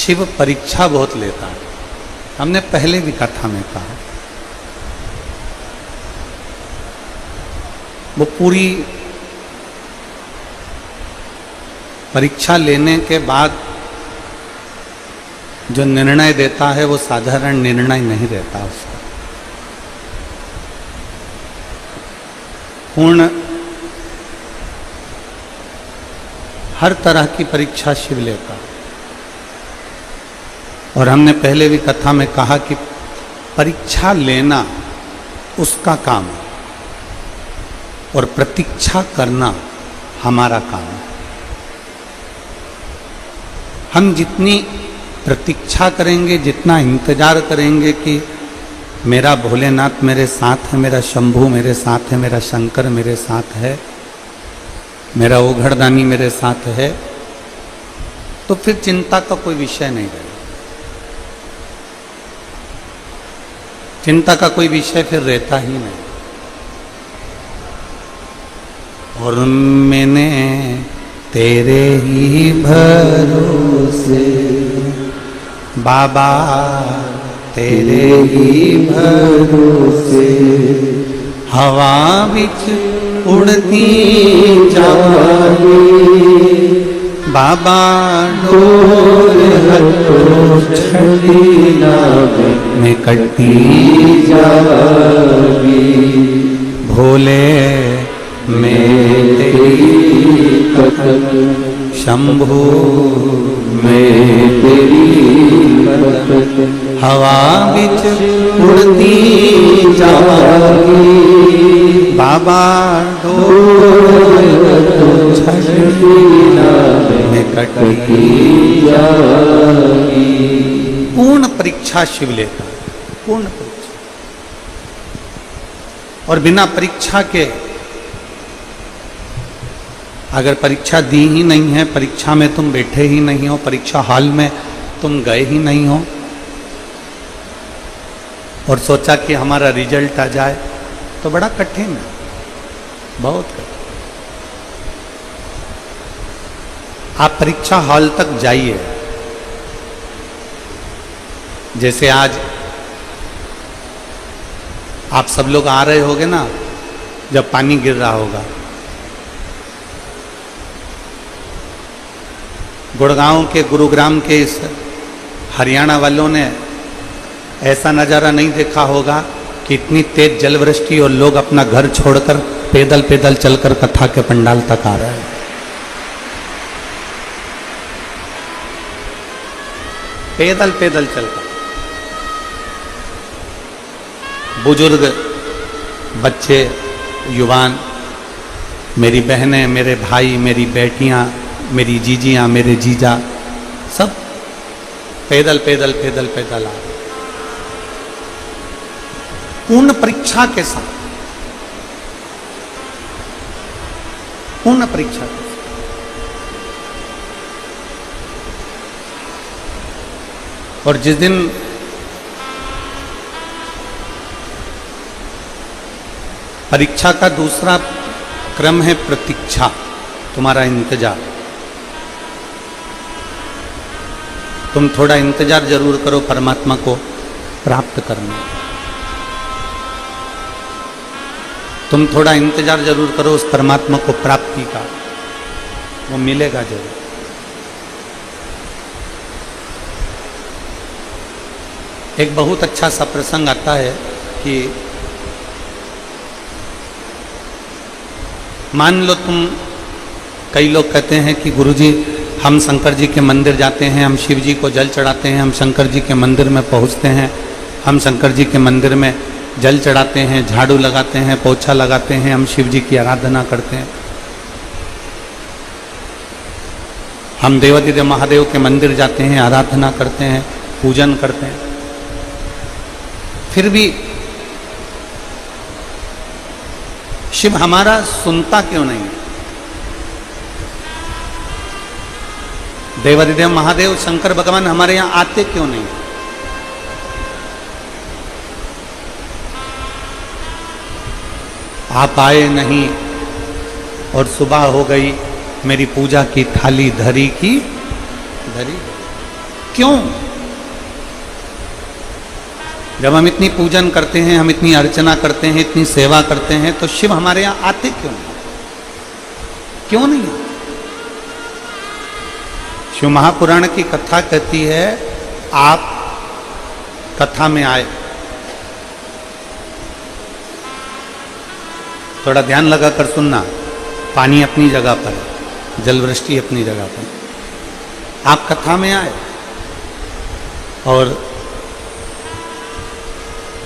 शिव परीक्षा बहुत लेता है। हमने पहले भी कथा में कहा, वो पूरी परीक्षा लेने के बाद जो निर्णय देता है वो साधारण निर्णय नहीं रहता उसका। पूर्ण हर तरह की परीक्षा शिव लेता। और हमने पहले भी कथा में कहा कि परीक्षा लेना उसका काम है और प्रतीक्षा करना हमारा काम है। हम जितनी प्रतीक्षा करेंगे, जितना इंतजार करेंगे कि मेरा भोलेनाथ मेरे साथ है, मेरा शंभू मेरे साथ है, मेरा शंकर मेरे साथ है, मेरा ओघड़दानी मेरे साथ है, तो फिर चिंता का कोई विषय नहीं रहेगा। चिंता का कोई विषय फिर रहता ही नहीं। और मैंने तेरे ही भरोसे बाबा, तेरे ही भरोसे हवा बिच उड़ती जावे बाबा, डोर हटो छड़ी लावे में कटी जावी भोले में तेरी पतन, शंभू में तेरी पतन, हवा बिच उड़ती जावी बाबा, डोर छड़ी लावे में कटी जावी। पूर्ण परीक्षा शिव लेता, पूर्ण परीक्षा। और बिना परीक्षा के, अगर परीक्षा दी ही नहीं है, परीक्षा में तुम बैठे ही नहीं हो, परीक्षा हॉल में तुम गए ही नहीं हो और सोचा कि हमारा रिजल्ट आ जाए, तो बड़ा कठिन है, बहुत कठिन। आप परीक्षा हॉल तक जाइए। जैसे आज आप सब लोग आ रहे होगे ना, जब पानी गिर रहा होगा, गुड़गांव के, गुरुग्राम के इस हरियाणा वालों ने ऐसा नज़ारा नहीं देखा होगा कि इतनी तेज जलवृष्टि और लोग अपना घर छोड़कर पैदल पैदल चलकर कथा के पंडाल तक आ रहे हैं। पैदल पैदल चलकर, बुजुर्ग, बच्चे, युवान, मेरी बहनें, मेरे भाई, मेरी बेटियां, मेरी जीजियां, मेरे जीजा, सब पैदल पैदल पैदल पैदल आ रहे। पूर्ण परीक्षा के साथ, पूर्ण परीक्षा के साथ। और जिस दिन परीक्षा का दूसरा क्रम है प्रतीक्षा, तुम्हारा इंतजार। तुम थोड़ा इंतजार जरूर करो परमात्मा को प्राप्त करने। तुम थोड़ा इंतजार जरूर करो उस परमात्मा को प्राप्ति का, वो मिलेगा जरूर। एक बहुत अच्छा सा प्रसंग आता है कि मान लो तुम, कई लोग कहते हैं कि गुरुजी हम शंकर जी के मंदिर जाते हैं, हम शिव जी को जल चढ़ाते हैं, हम शंकर जी के मंदिर में पहुंचते हैं, हम शंकर जी के मंदिर में जल चढ़ाते हैं, झाड़ू लगाते हैं, पोछा लगाते हैं, हम शिव जी की आराधना करते हैं, हम देवादिदेव महादेव के मंदिर जाते हैं, आराधना करते हैं, पूजन करते हैं। फिर भी शिव हमारा सुनता क्यों नहीं है? देवादिदेव महादेव शंकर भगवान हमारे यहां आते क्यों नहीं? आप आए नहीं और सुबह हो गई, मेरी पूजा की थाली धरी की धरी। क्यों? जब हम इतनी पूजन करते हैं, हम इतनी अर्चना करते हैं, इतनी सेवा करते हैं, तो शिव हमारे यहां आते क्यों? क्यों नहीं? शिव महापुराण की कथा कहती है, आप कथा में आए, थोड़ा ध्यान लगाकर सुनना। पानी अपनी जगह पर है, जलवृष्टि अपनी जगह पर। आप कथा में आए और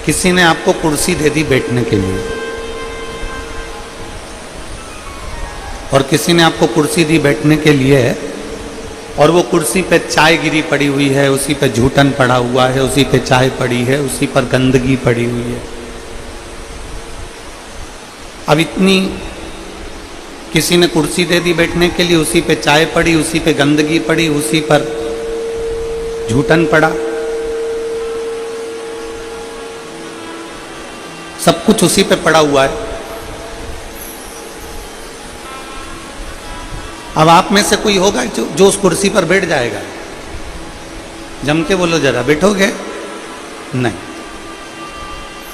किसी ने आपको कुर्सी दे दी बैठने के लिए, और किसी ने आपको कुर्सी दी बैठने के लिए, और वो कुर्सी पे चाय गिरी पड़ी हुई है, उसी पे झूठन पड़ा हुआ है, उसी पे चाय पड़ी है, उसी पर गंदगी पड़ी हुई है। अब इतनी किसी ने कुर्सी दे दी बैठने के लिए, उसी पे चाय पड़ी, उसी पे गंदगी पड़ी, उसी पर झूठन पड़ा, सब कुछ उसी पे पड़ा हुआ है। अब आप में से कोई होगा जो उस कुर्सी पर बैठ जाएगा? जम के बोलो जरा, बैठोगे? नहीं।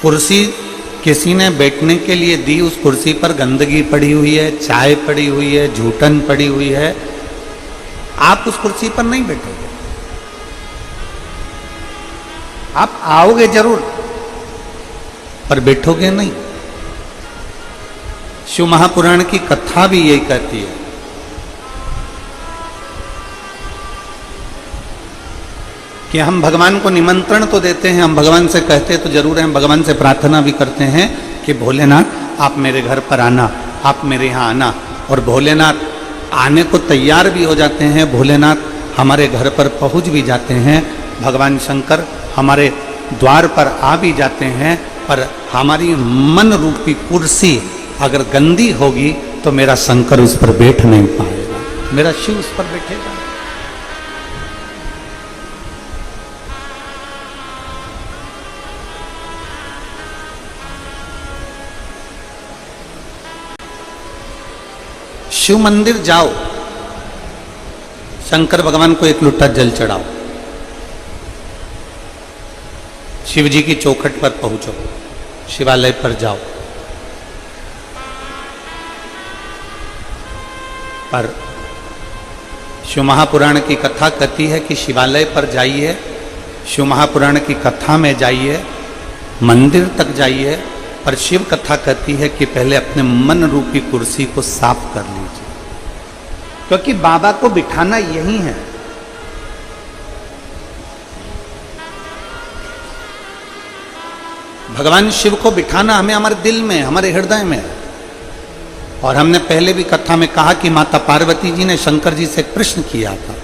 कुर्सी किसी ने बैठने के लिए दी, उस कुर्सी पर गंदगी पड़ी हुई है, चाय पड़ी हुई है, झूठन पड़ी हुई है, आप उस कुर्सी पर नहीं बैठोगे। आप आओगे जरूर, पर बैठोगे नहीं। शिव महापुराण की कथा भी यही कहती है कि हम भगवान को निमंत्रण तो देते हैं, हम भगवान से कहते तो जरूर हैं, हम भगवान से प्रार्थना भी करते हैं कि भोलेनाथ आप मेरे घर पर आना, आप मेरे यहाँ आना। और भोलेनाथ आने को तैयार भी हो जाते हैं, भोलेनाथ हमारे घर पर पहुँच भी जाते हैं, भगवान शंकर हमारे द्वार पर आ भी जाते हैं। पर हमारी मन रूपी कुर्सी अगर गंदी होगी तो मेरा शंकर उस पर बैठ नहीं पाएगा, मेरा शिव उस पर बैठेगा। शिव मंदिर जाओ, शंकर भगवान को एक लोटा जल चढ़ाओ, शिव जी की चौखट पर पहुंचो, शिवालय पर जाओ। पर शिव महापुराण की कथा कहती है कि शिवालय पर जाइए, शिव महापुराण की कथा में जाइए, मंदिर तक जाइए, पर शिव कथा कहती है कि पहले अपने मन रूपी कुर्सी को साफ कर लीजिए, क्योंकि बाबा को बिठाना यही है। भगवान शिव को बिठाना हमें हमारे दिल में, हमारे हृदय में। और हमने पहले भी कथा में कहा कि माता पार्वती जी ने शंकर जी से प्रश्न किया था,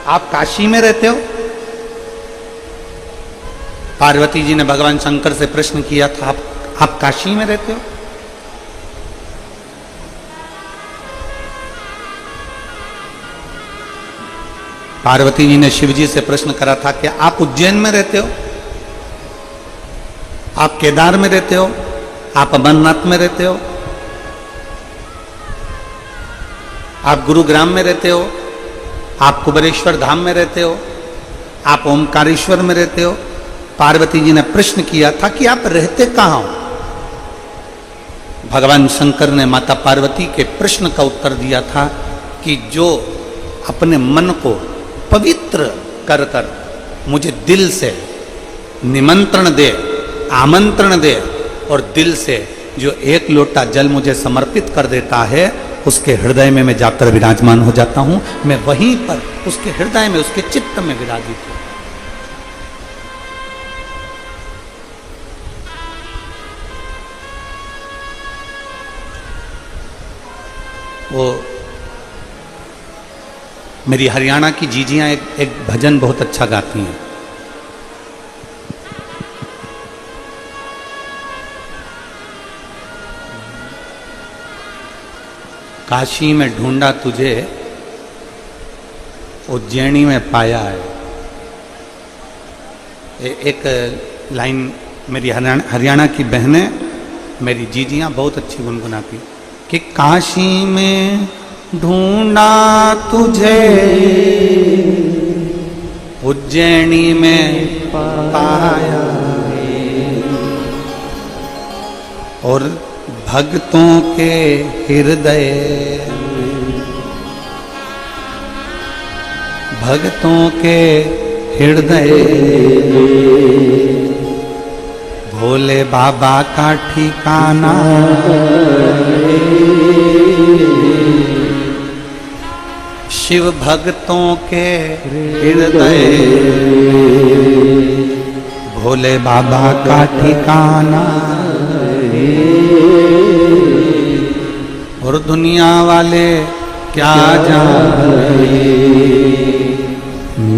आप काशी में रहते हो? पार्वती जी ने भगवान शंकर से प्रश्न किया था, आप काशी में रहते हो? पार्वती जी ने शिव जी से प्रश्न करा था कि आप उज्जैन में रहते हो, आप केदार में रहते हो, आप अमरनाथ में रहते हो, आप गुरुग्राम में रहते हो, आप कुबेरेश्वर धाम में रहते हो, आप ओमकारेश्वर में रहते हो। पार्वती जी ने प्रश्न किया था कि आप रहते कहां हो? भगवान शंकर ने माता पार्वती के प्रश्न का उत्तर दिया था कि जो अपने मन को पवित्र कर कर मुझे दिल से निमंत्रण दे, आमंत्रण दे, और दिल से जो एक लोटा जल मुझे समर्पित कर देता है, उसके हृदय में मैं जाकर विराजमान हो जाता हूं। मैं वहीं पर उसके हृदय में, उसके चित्त में विराजित हूं। वो मेरी हरियाणा की जीजियां एक भजन बहुत अच्छा गाती हैं। काशी में ढूंढा तुझे, उज्जैनी में पाया है। एक लाइन मेरी हरियाणा की बहनें, मेरी जीजियां बहुत अच्छी गुनगुनाती कि काशी में ढूंढा तुझे उज्जैनी में पाया और भक्तों के हृदय, भक्तों के हृदय भोले बाबा का ठिकाना। शिव भक्तों के हृदय भोले बाबा का ठिकाना। और दुनिया वाले क्या जाने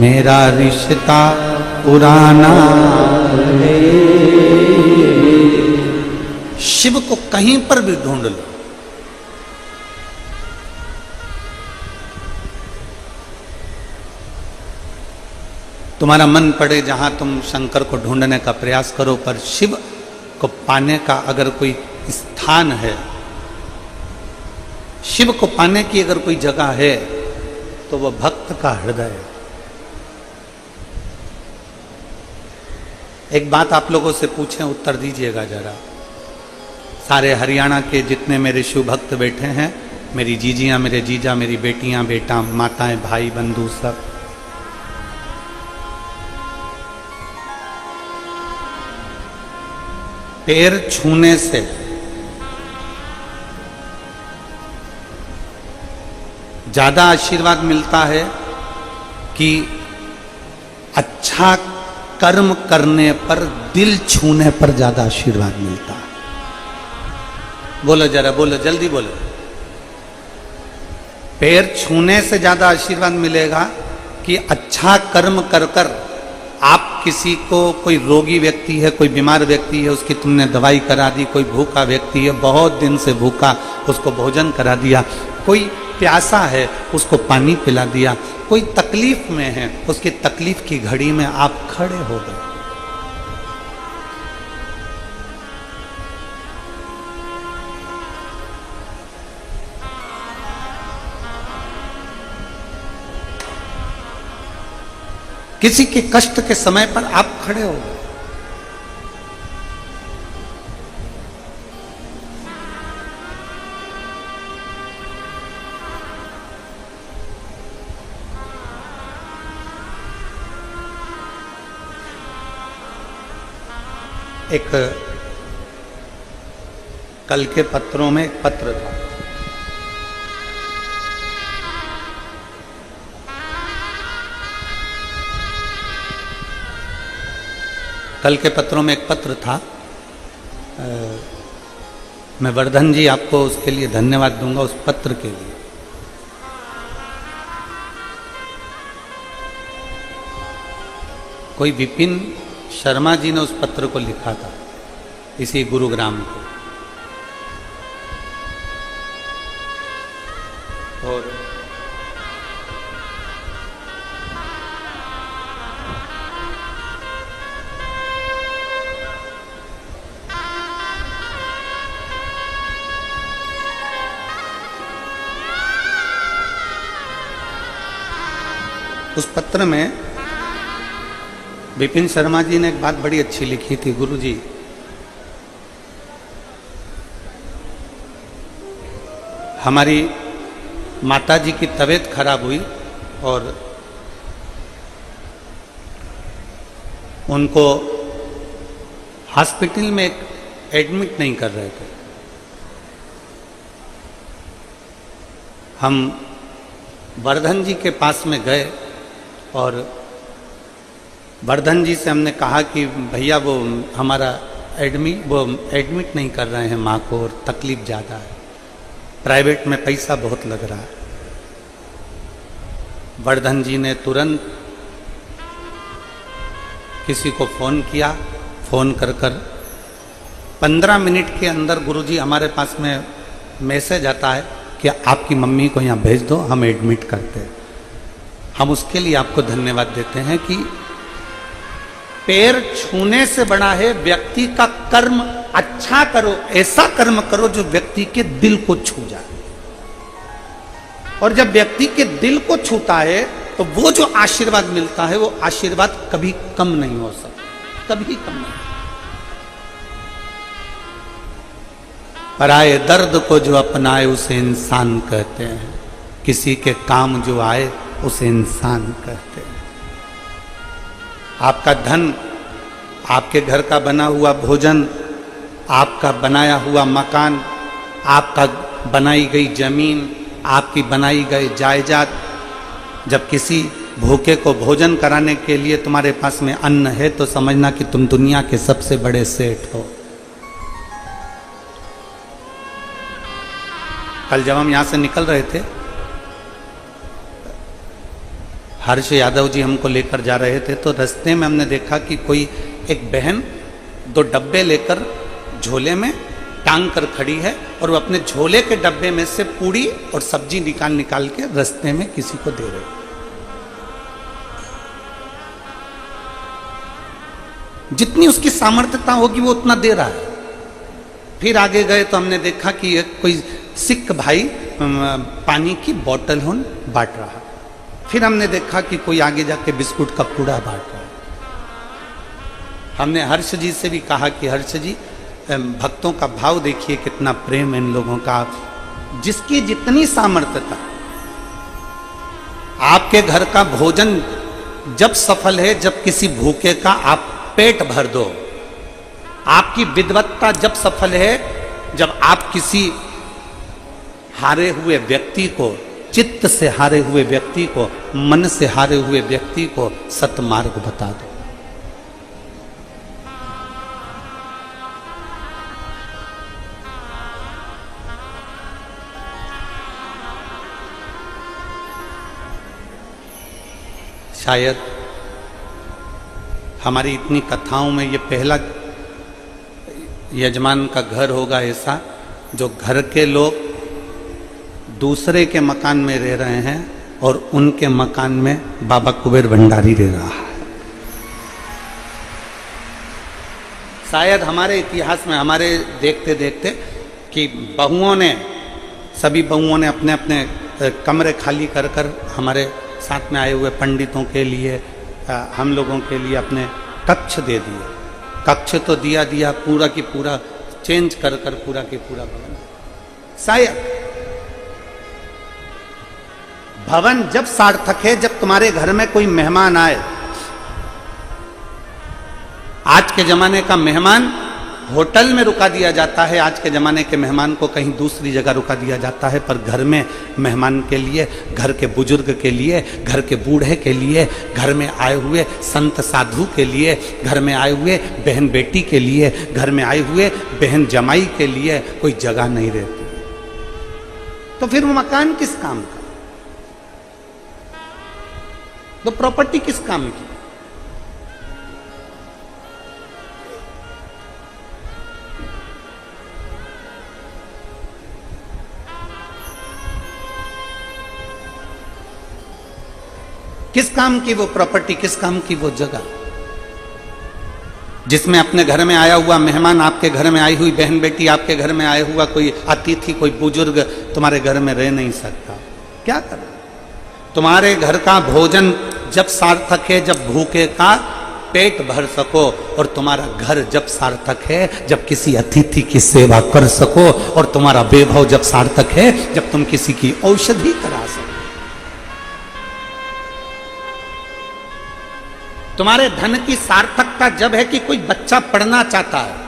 मेरा रिश्ता पुराना। शिव को कहीं पर भी ढूंढ लो, तुम्हारा मन पड़े जहां तुम शंकर को ढूंढने का प्रयास करो, पर शिव को पाने का अगर कोई स्थान है, शिव को पाने की अगर कोई जगह है तो वह भक्त का हृदय है। एक बात आप लोगों से पूछें, उत्तर दीजिएगा जरा। सारे हरियाणा के जितने मेरे शिव भक्त बैठे हैं, मेरी जीजियां, मेरे जीजा, मेरी बेटियां, बेटा, माताएं, भाई, बंधु, सब, पैर छूने से ज्यादा आशीर्वाद मिलता है कि अच्छा कर्म करने पर, दिल छूने पर ज्यादा आशीर्वाद मिलता है? बोलो जरा, बोलो, जल्दी बोलो। पैर छूने से ज्यादा आशीर्वाद मिलेगा कि अच्छा कर्म कर कर आप किसी को, कोई रोगी व्यक्ति है, कोई बीमार व्यक्ति है, उसकी तुमने दवाई करा दी, कोई भूखा व्यक्ति है, बहुत दिन से भूखा, उसको भोजन करा दिया, कोई प्यासा है, उसको पानी पिला दिया, कोई तकलीफ में है, उसकी तकलीफ की घड़ी में आप खड़े हो गए। किसी के कष्ट के समय पर आप खड़े हो गए। एक कल के पत्रों में एक पत्र था, कल के पत्रों में एक पत्र था। मैं वर्धन जी आपको उसके लिए धन्यवाद दूंगा, उस पत्र के लिए। कोई विपिन शर्मा जी ने उस पत्र को लिखा था, इसी गुरुग्राम को। और उस पत्र में विपिन शर्मा जी ने एक बात बड़ी अच्छी लिखी थी। गुरु जी, हमारी माता जी की तबीयत खराब हुई और उनको हॉस्पिटल में एडमिट नहीं कर रहे थे। हम वर्धन जी के पास में गए और वर्धन जी से हमने कहा कि भैया वो हमारा एडमिट नहीं कर रहे हैं माँ को और तकलीफ ज़्यादा है, प्राइवेट में पैसा बहुत लग रहा है। वर्धन जी ने तुरंत किसी को फ़ोन किया, फ़ोन कर 15 मिनट के अंदर गुरुजी हमारे पास में मैसेज आता है कि आपकी मम्मी को यहाँ भेज दो, हम एडमिट करते हैं। हम उसके लिए आपको धन्यवाद देते हैं कि पैर छूने से बड़ा है व्यक्ति का कर्म। अच्छा करो, ऐसा कर्म करो जो व्यक्ति के दिल को छू जाए। और जब व्यक्ति के दिल को छूता है तो वो जो आशीर्वाद मिलता है वो आशीर्वाद कभी कम नहीं हो सकता, कभी कम नहीं। पराये दर्द को जो अपनाए उसे इंसान कहते हैं, किसी के काम जो आए उसे इंसान कहते हैं। आपका धन, आपके घर का बना हुआ भोजन, आपका बनाया हुआ मकान, आपका बनाई गई जमीन, आपकी बनाई गई जायदाद, जब किसी भूखे को भोजन कराने के लिए तुम्हारे पास में अन्न है तो समझना कि तुम दुनिया के सबसे बड़े सेठ हो। कल जब हम यहां से निकल रहे थे, हर्ष यादव जी हमको लेकर जा रहे थे, तो रास्ते में हमने देखा कि कोई एक बहन 2 डब्बे लेकर झोले में टांग कर खड़ी है और वो अपने झोले के डब्बे में से पूड़ी और सब्जी निकाल निकाल के रास्ते में किसी को दे रही। जितनी उसकी सामर्थ्यता होगी वो उतना दे रहा है। फिर आगे गए तो हमने देखा कि एक कोई सिख भाई पानी की बोतल बांट रहा। फिर हमने देखा कि कोई आगे जाके बिस्कुट का कूड़ा बांट रहा। हमने हर्ष जी से भी कहा कि हर्ष जी, भक्तों का भाव देखिए, कितना प्रेम इन लोगों का। जिसकी जितनी सामर्थ्यता, आपके घर का भोजन जब सफल है जब किसी भूखे का आप पेट भर दो। आपकी विद्वत्ता जब सफल है जब आप किसी हारे हुए व्यक्ति को, चित्त से हारे हुए व्यक्ति को, मन से हारे हुए व्यक्ति को सतमार्ग बता दो। शायद हमारी इतनी कथाओं में ये पहला यजमान का घर होगा ऐसा, जो घर के लोग दूसरे के मकान में रह रहे हैं और उनके मकान में बाबा कुबेर भंडारी रह रहा है। शायद हमारे इतिहास में, हमारे देखते देखते कि सभी बहुओं ने अपने अपने कमरे खाली कर कर हमारे साथ में आए हुए पंडितों के लिए, हम लोगों के लिए अपने कक्ष दे दिए। कक्ष तो दिया पूरा की पूरा चेंज कर कर पूरा की पूरा भवन। शायद भवन जब सार्थक है जब तुम्हारे घर में कोई मेहमान आए। आज के जमाने का मेहमान होटल में रुका दिया जाता है, आज के ज़माने के मेहमान को कहीं दूसरी जगह रुका दिया जाता है, पर घर में मेहमान के लिए, घर के बुजुर्ग के लिए, घर के बूढ़े के लिए, घर में आए हुए संत साधु के लिए, घर में आए हुए बहन बेटी के लिए, घर में आए हुए बहन जमाई के लिए कोई जगह नहीं रहती। तो फिर वो मकान किस काम का? तो प्रॉपर्टी किस काम की? किस काम की वो प्रॉपर्टी, किस काम की वो जगह जिसमें अपने घर में आया हुआ मेहमान, आपके घर में आई हुई बहन बेटी, आपके घर में आया हुआ कोई अतिथि, कोई बुजुर्ग तुम्हारे घर में रह नहीं सकता। क्या करें? तुम्हारे घर का भोजन जब सार्थक है जब भूखे का पेट भर सको, और तुम्हारा घर जब सार्थक है जब किसी अतिथि की सेवा कर सको, और तुम्हारा वैभव जब सार्थक है जब तुम किसी की औषधि करा सको। तुम्हारे धन की सार्थकता जब है कि कोई बच्चा पढ़ना चाहता है।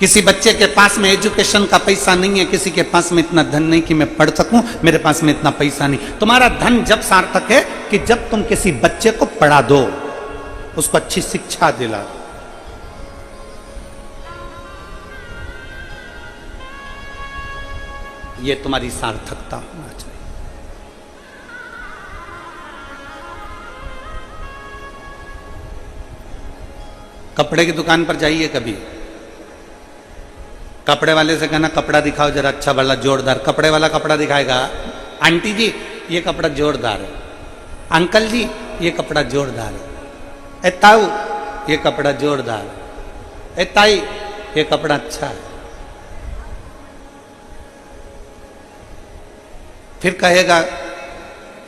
किसी बच्चे के पास में एजुकेशन का पैसा नहीं है, किसी के पास में इतना धन नहीं कि मैं पढ़ सकूं, मेरे पास में इतना पैसा नहीं। तुम्हारा धन जब सार्थक है कि जब तुम किसी बच्चे को पढ़ा दो, उसको अच्छी शिक्षा दिला दो। ये तुम्हारी सार्थकता होना चाहिए। कपड़े की दुकान पर जाइए कभी, कपड़े वाले से कहना कपड़ा दिखाओ जरा अच्छा वाला जोरदार। कपड़े वाला कपड़ा दिखाएगा, आंटी जी ये कपड़ा जोरदार है, अंकल जी ये कपड़ा जोरदार है, ए ताऊ ये कपड़ा जोरदार है, ए ताई ये कपड़ा अच्छा है। फिर कहेगा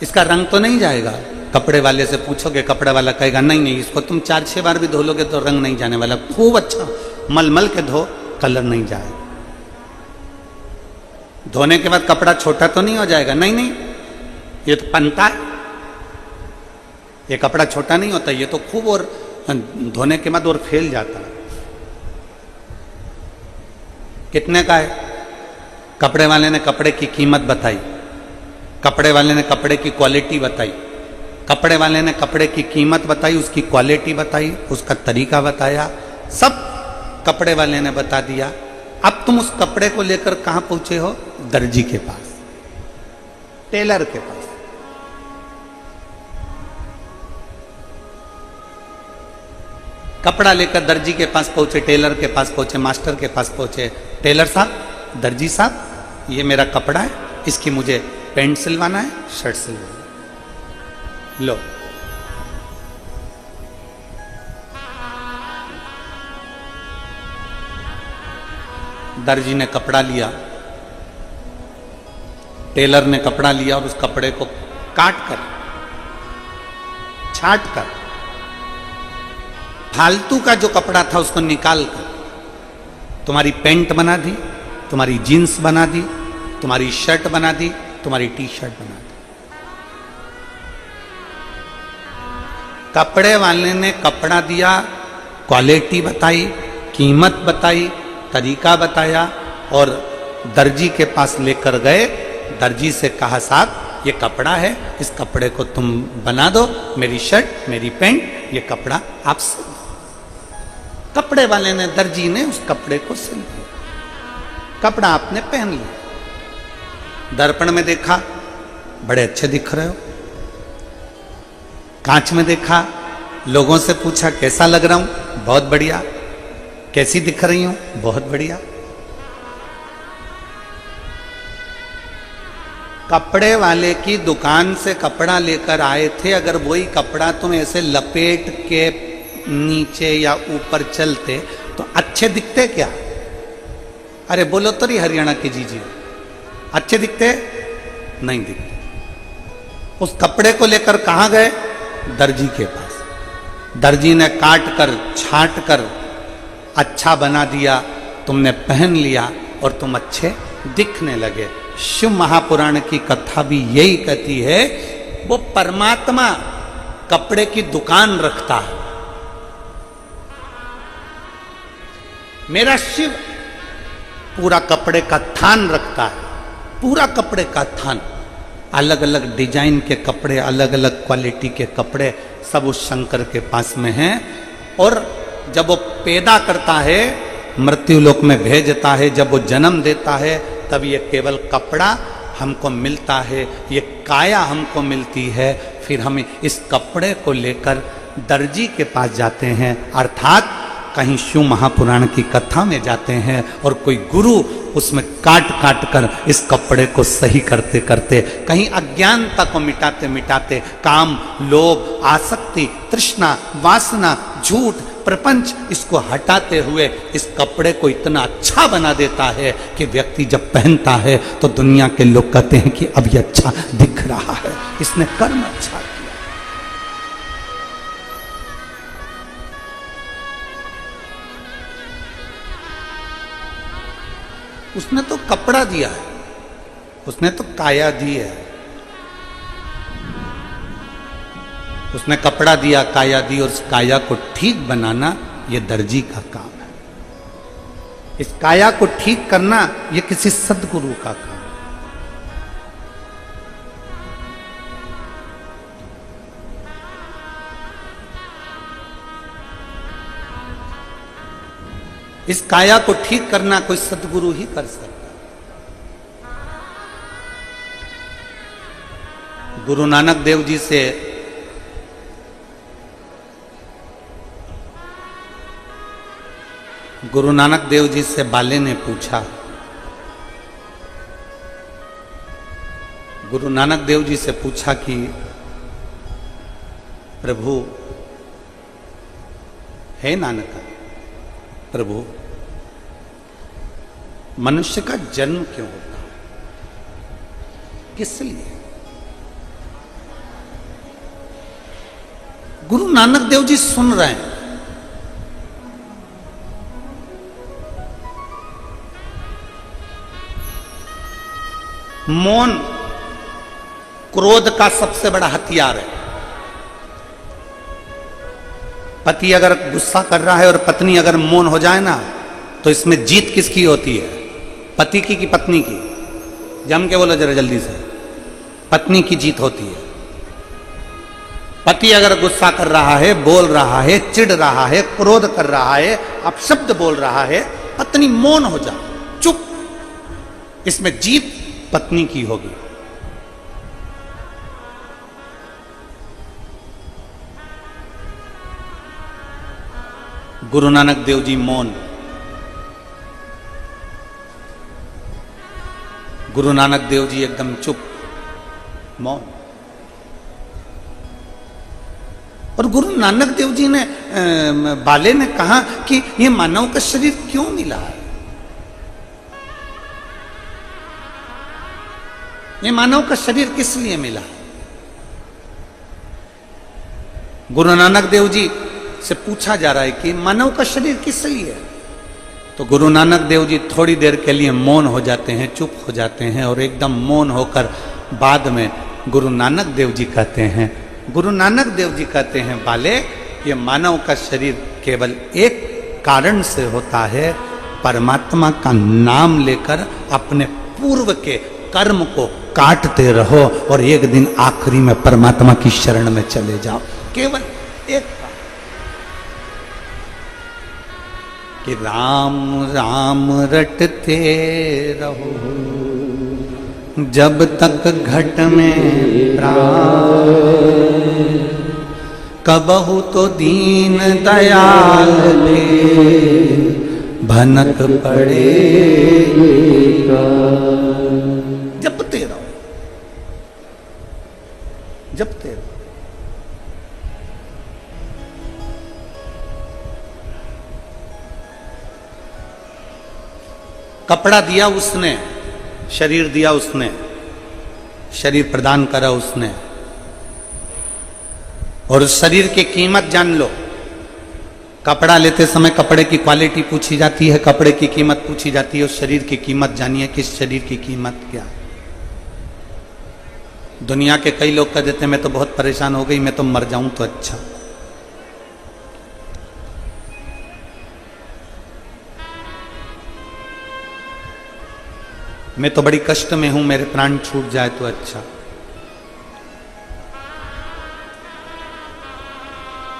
इसका रंग तो नहीं जाएगा। कपड़े वाले से पूछोगे, कपड़े वाला कहेगा नहीं नहीं, इसको तुम 4-6 बार भी धो लोगे तो रंग नहीं जाने वाला, खूब अच्छा मलमल के धो, कलर नहीं जाएगा। धोने के बाद कपड़ा छोटा तो नहीं हो जाएगा, नहीं नहीं, ये तो पनता है, ये कपड़ा छोटा नहीं होता, ये तो खूब और धोने के बाद और फैल जाता है। कितने का है? कपड़े वाले ने कपड़े की कीमत बताई, कपड़े वाले ने कपड़े की क्वालिटी बताई, कपड़े वाले ने कपड़े की कीमत बताई, उसकी क्वालिटी बताई, उसका तरीका बताया, सब कपड़े वाले ने बता दिया। अब तुम उस कपड़े को लेकर कहां पहुंचे हो? दर्जी के पास, टेलर के पास। कपड़ा लेकर दर्जी के पास पहुंचे, टेलर के पास पहुंचे, मास्टर के पास पहुंचे। टेलर साहब, दर्जी साहब, ये मेरा कपड़ा है, इसकी मुझे पैंट सिलवाना है, शर्ट सिलवाना है, लो। दर्जी ने कपड़ा लिया, टेलर ने कपड़ा लिया और उस कपड़े को काट कर, छाट कर, फालतू का जो कपड़ा था उसको निकाल कर तुम्हारी पैंट बना दी, तुम्हारी जीन्स बना दी, तुम्हारी शर्ट बना दी, तुम्हारी टी शर्ट बना दी। कपड़े वाले ने कपड़ा दिया, क्वालिटी बताई, कीमत बताई, तरीका बताया और दर्जी के पास लेकर गए। दर्जी से कहा साहब ये कपड़ा है, इस कपड़े को तुम बना दो, मेरी शर्ट, मेरी पैंट, ये कपड़ा आप सिल दो। कपड़े वाले ने, दर्जी ने उस कपड़े को सिल दिया, कपड़ा आपने पहन लिया। दर्पण में देखा, बड़े अच्छे दिख रहे हो। कांच में देखा, लोगों से पूछा कैसा लग रहा हूं? बहुत बढ़िया। कैसी दिख रही हूं? बहुत बढ़िया। कपड़े वाले की दुकान से कपड़ा लेकर आए थे, अगर वही कपड़ा तुम ऐसे लपेट के नीचे या ऊपर चलते तो अच्छे दिखते क्या? अरे बोलो तो रही हरियाणा की जीजी, अच्छे दिखते? नहीं दिखते। उस कपड़े को लेकर कहां गए? दर्जी के पास। दर्जी ने काट कर, छाट कर अच्छा बना दिया, तुमने पहन लिया और तुम अच्छे दिखने लगे। शिव महापुराण की कथा भी यही कहती है, वो परमात्मा कपड़े की दुकान रखता है। मेरा शिव पूरा कपड़े का थान रखता है, पूरा कपड़े का थान। अलग अलग डिजाइन के कपड़े, अलग अलग क्वालिटी के कपड़े सब उस शंकर के पास में हैं। और जब वो पैदा करता है, मृत्यु लोक में भेजता है, जब वो जन्म देता है, तब ये केवल कपड़ा हमको मिलता है, ये काया हमको मिलती है। फिर हम इस कपड़े को लेकर दर्जी के पास जाते हैं, अर्थात कहीं शिव महापुराण की कथा में जाते हैं और कोई गुरु उसमें काट काट कर इस कपड़े को सही करते करते, कहीं अज्ञानता को मिटाते मिटाते, काम, लोभ, आसक्ति, तृष्णा, वासना, झूठ, प्रपंच, इसको हटाते हुए इस कपड़े को इतना अच्छा बना देता है कि व्यक्ति जब पहनता है तो दुनिया के लोग कहते हैं कि अब ये अच्छा दिख रहा है, इसने कर्म अच्छा किया। उसने तो कपड़ा दिया है, उसने तो काया दी है। उसने कपड़ा दिया, काया दी, और उस काया को ठीक बनाना ये दर्जी का काम है। इस काया को ठीक करना ये किसी सद्गुरु का काम है। इस काया को ठीक करना कोई सद्गुरु ही कर सकता है। गुरु नानक देव जी से बाले ने पूछा, गुरु नानक देव जी से पूछा कि प्रभु, हे नानक प्रभु, मनुष्य का जन्म क्यों होता है? किस लिए? गुरु नानक देव जी सुन रहे हैं। मौन क्रोध का सबसे बड़ा हथियार है। पति अगर गुस्सा कर रहा है और पत्नी अगर मौन हो जाए ना, तो इसमें जीत किसकी होती है? पति की कि पत्नी की? जम के बोलो जरा जल्दी से। पत्नी की जीत होती है। पति अगर गुस्सा कर रहा है, बोल रहा है, चिढ़ रहा है, क्रोध कर रहा है, अपशब्द बोल रहा है, पत्नी मौन हो जाए, चुप, इसमें जीत पत्नी की होगी। गुरु नानक देव जी मौन। गुरु नानक देव जी एकदम चुप, मौन। और गुरु नानक देव जी ने बाले ने कहा कि ये मानव का शरीर क्यों मिला है? ये मानव का शरीर किस लिए मिला? गुरु नानक देव जी से पूछा जा रहा है कि मानव का शरीर किस लिए है? तो गुरु नानक देव जी थोड़ी देर के लिए मौन हो जाते हैं, चुप हो जाते हैं, और एकदम मौन होकर बाद में गुरु नानक देव जी कहते हैं, गुरु नानक देव जी कहते हैं, बाले, ये मानव का शरीर केवल एक कारण से होता है, परमात्मा का नाम लेकर अपने पूर्व के कर्म को काटते रहो और एक दिन आखिरी में परमात्मा की शरण में चले जाओ। केवल एक का कि राम राम रटते रहो जब तक घट में प्राण, कबहु तो दीन दयाल के भनक पड़ेगा। जपते रहो, जपते रहो। कपड़ा दिया उसने, शरीर दिया उसने, शरीर प्रदान करा उसने, और उस शरीर की कीमत जान लो। कपड़ा लेते समय कपड़े की क्वालिटी पूछी जाती है, कपड़े की कीमत पूछी जाती है, उस शरीर की कीमत जानिए, किस शरीर की कीमत क्या। दुनिया के कई लोग कह देते हैं मैं तो बहुत परेशान हो गई, मैं तो मर जाऊं तो अच्छा। मैं तो बड़ी कष्ट में हूं, मेरे प्राण छूट जाए तो अच्छा।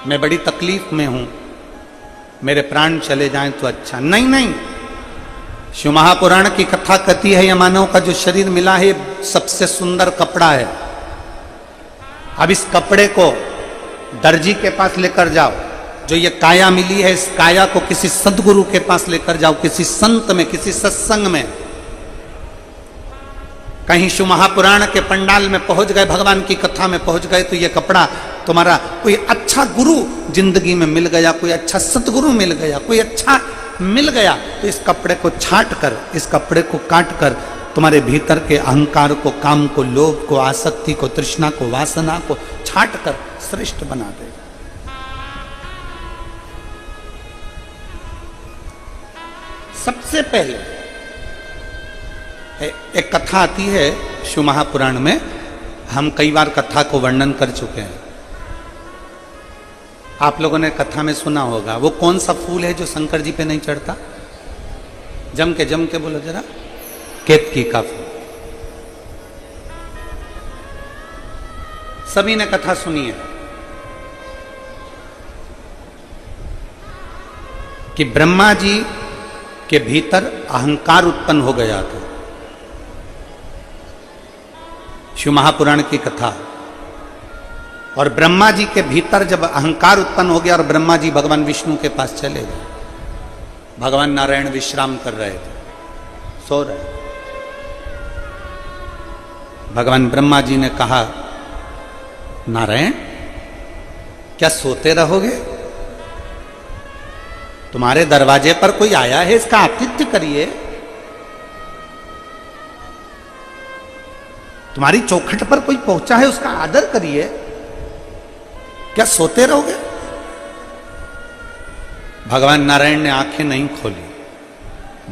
मैं बड़ी तकलीफ में हूं, मेरे प्राण चले जाएं तो अच्छा। नहीं नहीं, शिव महापुराण की कथा कहती है, यह मानव का जो शरीर मिला है सबसे सुंदर कपड़ा है। अब इस कपड़े को दर्जी के पास लेकर जाओ, जो ये काया मिली है, इस काया को किसी सदगुरु के पास लेकर जाओ, किसी संत में, किसी सत्संग में। कहीं शिव महापुराण के पंडाल में पहुंच गए, भगवान की कथा में पहुंच गए, तो ये कपड़ा तुम्हारा कोई अच्छा गुरु जिंदगी में मिल गया, कोई अच्छा सतगुरु मिल गया, कोई अच्छा मिल गया, तो इस कपड़े को छाट कर, इस कपड़े को काट कर तुम्हारे भीतर के अहंकार को, काम को, लोभ को, आसक्ति को, तृष्णा को, वासना को छाट कर श्रेष्ठ बना देगा। सबसे पहले एक कथा आती है शिव महापुराण में, हम कई बार कथा को वर्णन कर चुके हैं, आप लोगों ने कथा में सुना होगा। वो कौन सा फूल है जो शंकर जी पे नहीं चढ़ता? जम के बोलो जरा। केतकी का फूल। सभी ने कथा सुनी है कि ब्रह्मा जी के भीतर अहंकार उत्पन्न हो गया था। शिव महापुराण की कथा। और ब्रह्मा जी के भीतर जब अहंकार उत्पन्न हो गया और ब्रह्मा जी भगवान विष्णु के पास चले गए, भगवान नारायण विश्राम कर रहे थे, सो रहे। भगवान ब्रह्मा जी ने कहा, नारायण क्या सोते रहोगे? तुम्हारे दरवाजे पर कोई आया है, इसका आतिथ्य करिए। तुम्हारी चौखट पर कोई पहुंचा है, उसका आदर करिए। क्या सोते रहोगे? भगवान नारायण ने आंखें नहीं खोली,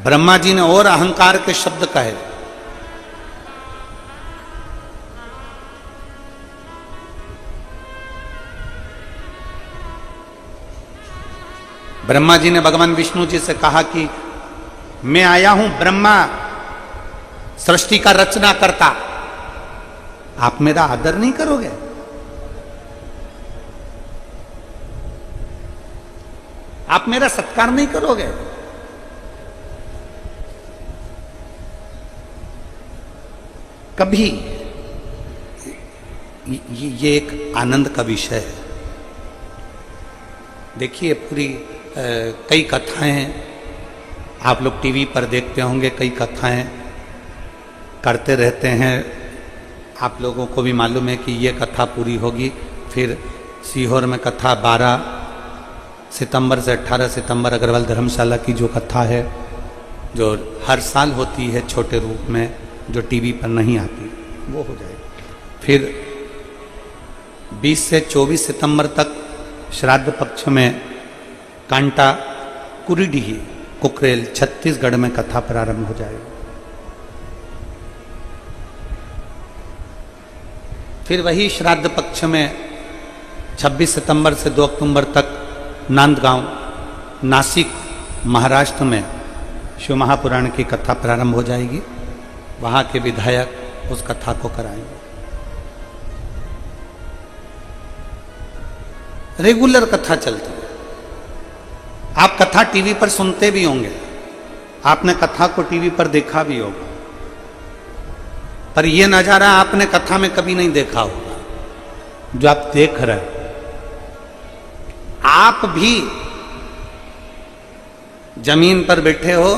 ब्रह्मा जी ने और अहंकार के शब्द कहे। ब्रह्मा जी ने भगवान विष्णु जी से कहा कि मैं आया हूं ब्रह्मा, सृष्टि का रचना करता, आप मेरा आदर नहीं करोगे? आप मेरा सत्कार नहीं करोगे? कभी ये एक आनंद का विषय है। देखिए पूरी कई कथाएं हैं, आप लोग टीवी पर देखते होंगे, कई कथाएं करते रहते हैं। आप लोगों को भी मालूम है कि ये कथा पूरी होगी, फिर सीहोर में कथा 12 सितंबर से 18 सितंबर अग्रवाल धर्मशाला की जो कथा है, जो हर साल होती है छोटे रूप में, जो टीवी पर नहीं आती, वो हो जाएगी। फिर 20 से 24 सितंबर तक श्राद्ध पक्ष में कांटा कुरीडीही कुकरेल छत्तीसगढ़ में कथा प्रारंभ हो जाएगी। फिर वही श्राद्ध पक्ष में 26 सितंबर से 2 अक्टूबर तक नांदगांव नासिक महाराष्ट्र में शिव महापुराण की कथा प्रारंभ हो जाएगी। वहां के विधायक उस कथा को कराएंगे। रेगुलर कथा चलती है। आप कथा टीवी पर सुनते भी होंगे, आपने कथा को टीवी पर देखा भी होगा, पर यह नजारा आपने कथा में कभी नहीं देखा होगा जो आप देख रहे हैं। आप भी जमीन पर बैठे हो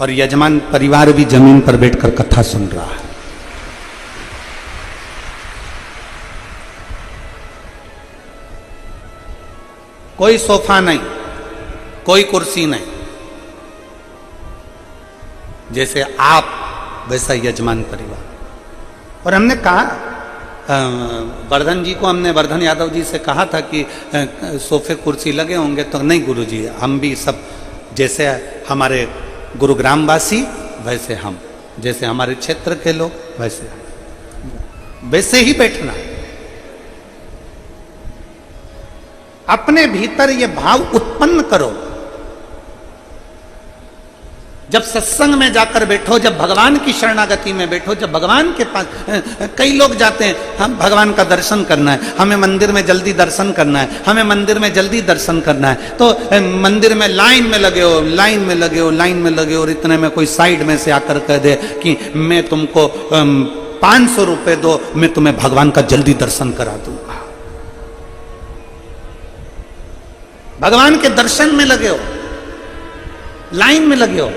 और यजमान परिवार भी जमीन पर बैठकर कथा सुन रहा है। कोई सोफा नहीं, कोई कुर्सी नहीं, जैसे आप वैसा यजमान परिवार। और हमने कहा, वर्धन जी को हमने, वर्धन यादव जी से कहा था कि सोफे कुर्सी लगे होंगे, तो नहीं गुरुजी, हम भी सब जैसे हमारे गुरुग्राम वासी वैसे हम, जैसे हमारे क्षेत्र के लोग वैसे ही बैठना। अपने भीतर ये भाव उत्पन्न करो। जब सत्संग में जाकर बैठो, जब भगवान की शरणागति में बैठो, जब भगवान के पास, कई लोग जाते हैं, हम भगवान का दर्शन करना है, हमें मंदिर में जल्दी दर्शन करना है, हमें मंदिर में जल्दी दर्शन करना है, तो मंदिर में लाइन में लगे हो, लाइन में लगे हो, लाइन में लगे हो, और इतने में कोई साइड में से आकर कह दे कि मैं तुमको 500 रुपए दो, मैं तुम्हें भगवान का जल्दी दर्शन करा दूंगा। भगवान के दर्शन में लगे हो, लाइन में लगे हो,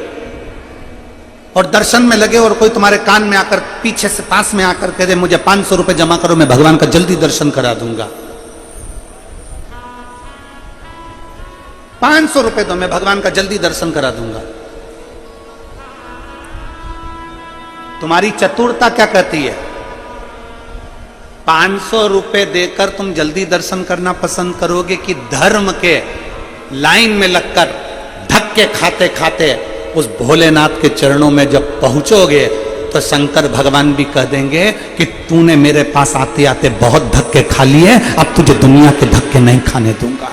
और दर्शन में लगे, और कोई तुम्हारे कान में आकर, पीछे से पास में आकर कह दे मुझे 500 रुपए जमा करो, मैं भगवान का जल्दी दर्शन करा दूंगा। 500 रुपए दो, मैं भगवान का जल्दी दर्शन करा दूंगा। तुम्हारी चतुरता क्या कहती है? 500 रुपए देकर तुम जल्दी दर्शन करना पसंद करोगे कि धर्म के लाइन में लगकर धक्के खाते खाते उस भोलेनाथ के चरणों में जब पहुंचोगे तो शंकर भगवान भी कह देंगे कि तूने मेरे पास आते आते बहुत धक्के खा लिए, अब तुझे दुनिया के धक्के नहीं खाने दूंगा।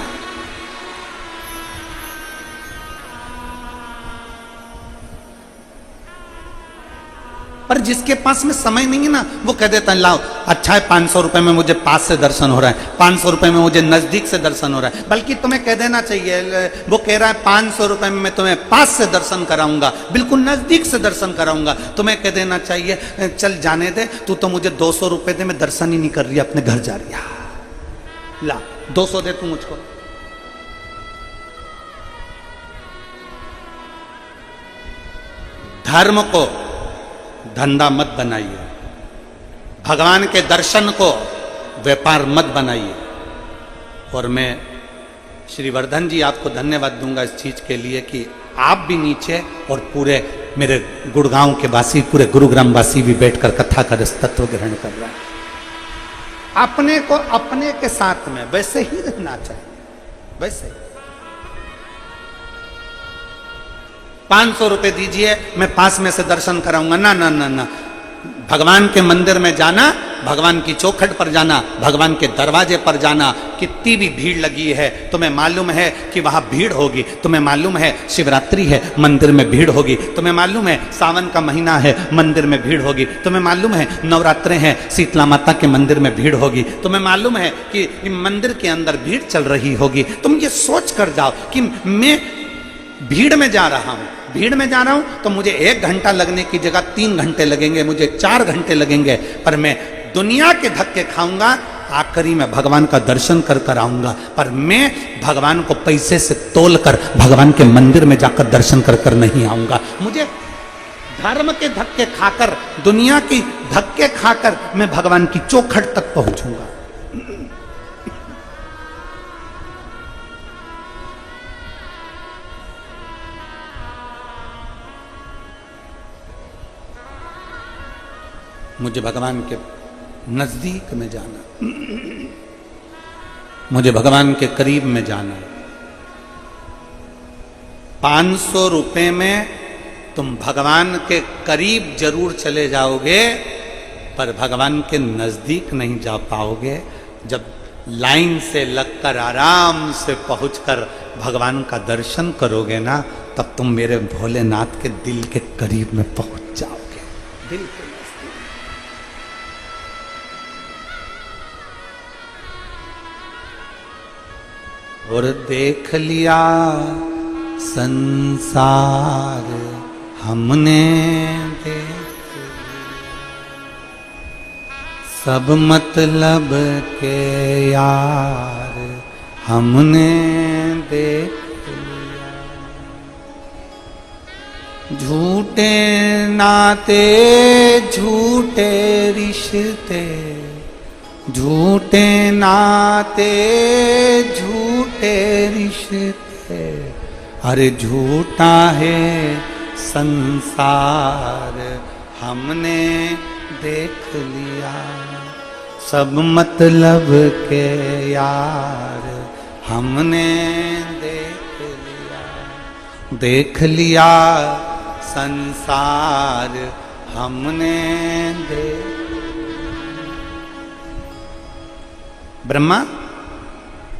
पर जिसके पास में समय नहीं है ना, वो कह देता है लाओ, अच्छा है 500 रुपए में मुझे पास से दर्शन हो रहा है, 500 रुपए में मुझे नजदीक से दर्शन हो रहा है। बल्कि तुम्हें कह देना चाहिए, वो कह रहा है 500 रुपए में मैं तुम्हें पास से दर्शन कराऊंगा, बिल्कुल नजदीक से दर्शन कराऊंगा। तुम्हें कह देना चाहिए चल जाने दे, तू तो मुझे 200 रुपए दे, मैं दर्शन ही नहीं कर रही, अपने घर जा रही है, ला 200 दे तू मुझको। धर्म को धंधा मत बनाइए, भगवान के दर्शन को व्यापार मत बनाइए। और मैं श्री वर्धन जी आपको धन्यवाद दूंगा इस चीज के लिए कि आप भी नीचे और पूरे मेरे गुड़गांव के वासी, पूरे गुरुग्राम वासी भी बैठकर कथा कर इस तत्व ग्रहण कर रहा है। अपने को अपने के साथ में वैसे ही रहना चाहिए, वैसे। 500 रुपए दीजिए, मैं पास में से दर्शन कराऊंगा। ना ना ना ना, भगवान के मंदिर में जाना, भगवान की चौखट पर जाना, भगवान के दरवाजे पर जाना, कितनी भी भीड़ लगी है, तुम्हें मालूम है कि वहां भीड़ होगी, तुम्हें मालूम है शिवरात्रि है, मंदिर में भीड़ होगी, तुम्हें मालूम है सावन का महीना है, मंदिर में भीड़ होगी, तुम्हें मालूम है नवरात्रे हैं, शीतला माता के मंदिर में भीड़ होगी, तुम्हें मालूम है कि मंदिर के अंदर भीड़ चल रही होगी। तुम ये सोच कर जाओ कि मैं भीड़ में जा रहा हूं, भीड़ में जा रहा हूं तो मुझे 1 घंटा लगने की जगह 3 घंटे लगेंगे, मुझे 4 घंटे लगेंगे, पर मैं दुनिया के धक्के खाऊंगा, आखिरी में भगवान का दर्शन कर कर आऊंगा। पर मैं भगवान को पैसे से तोल कर भगवान के मंदिर में जाकर दर्शन कर कर नहीं आऊंगा। मुझे धर्म के धक्के खाकर, दुनिया की धक्के खाकर मैं भगवान की चौखट तक पहुंचूंगा। मुझे भगवान के नजदीक में जाना, मुझे भगवान के करीब में जाना। 500 रुपए में तुम भगवान के करीब जरूर चले जाओगे, पर भगवान के नजदीक नहीं जा पाओगे। जब लाइन से लगकर आराम से पहुंचकर भगवान का दर्शन करोगे ना, तब तुम मेरे भोलेनाथ के दिल के करीब में पहुंच जाओगे, दिल के। और देख लिया संसार हमने, देख सब मतलब के यार हमने देख लिया। झूठे नाते झूठे रिश्ते, झूठे नाते झूठे रिश्ते, अरे झूठा है संसार हमने देख लिया। सब मतलब के यार हमने देख लिया, देख लिया संसार हमने देख। ब्रह्मा,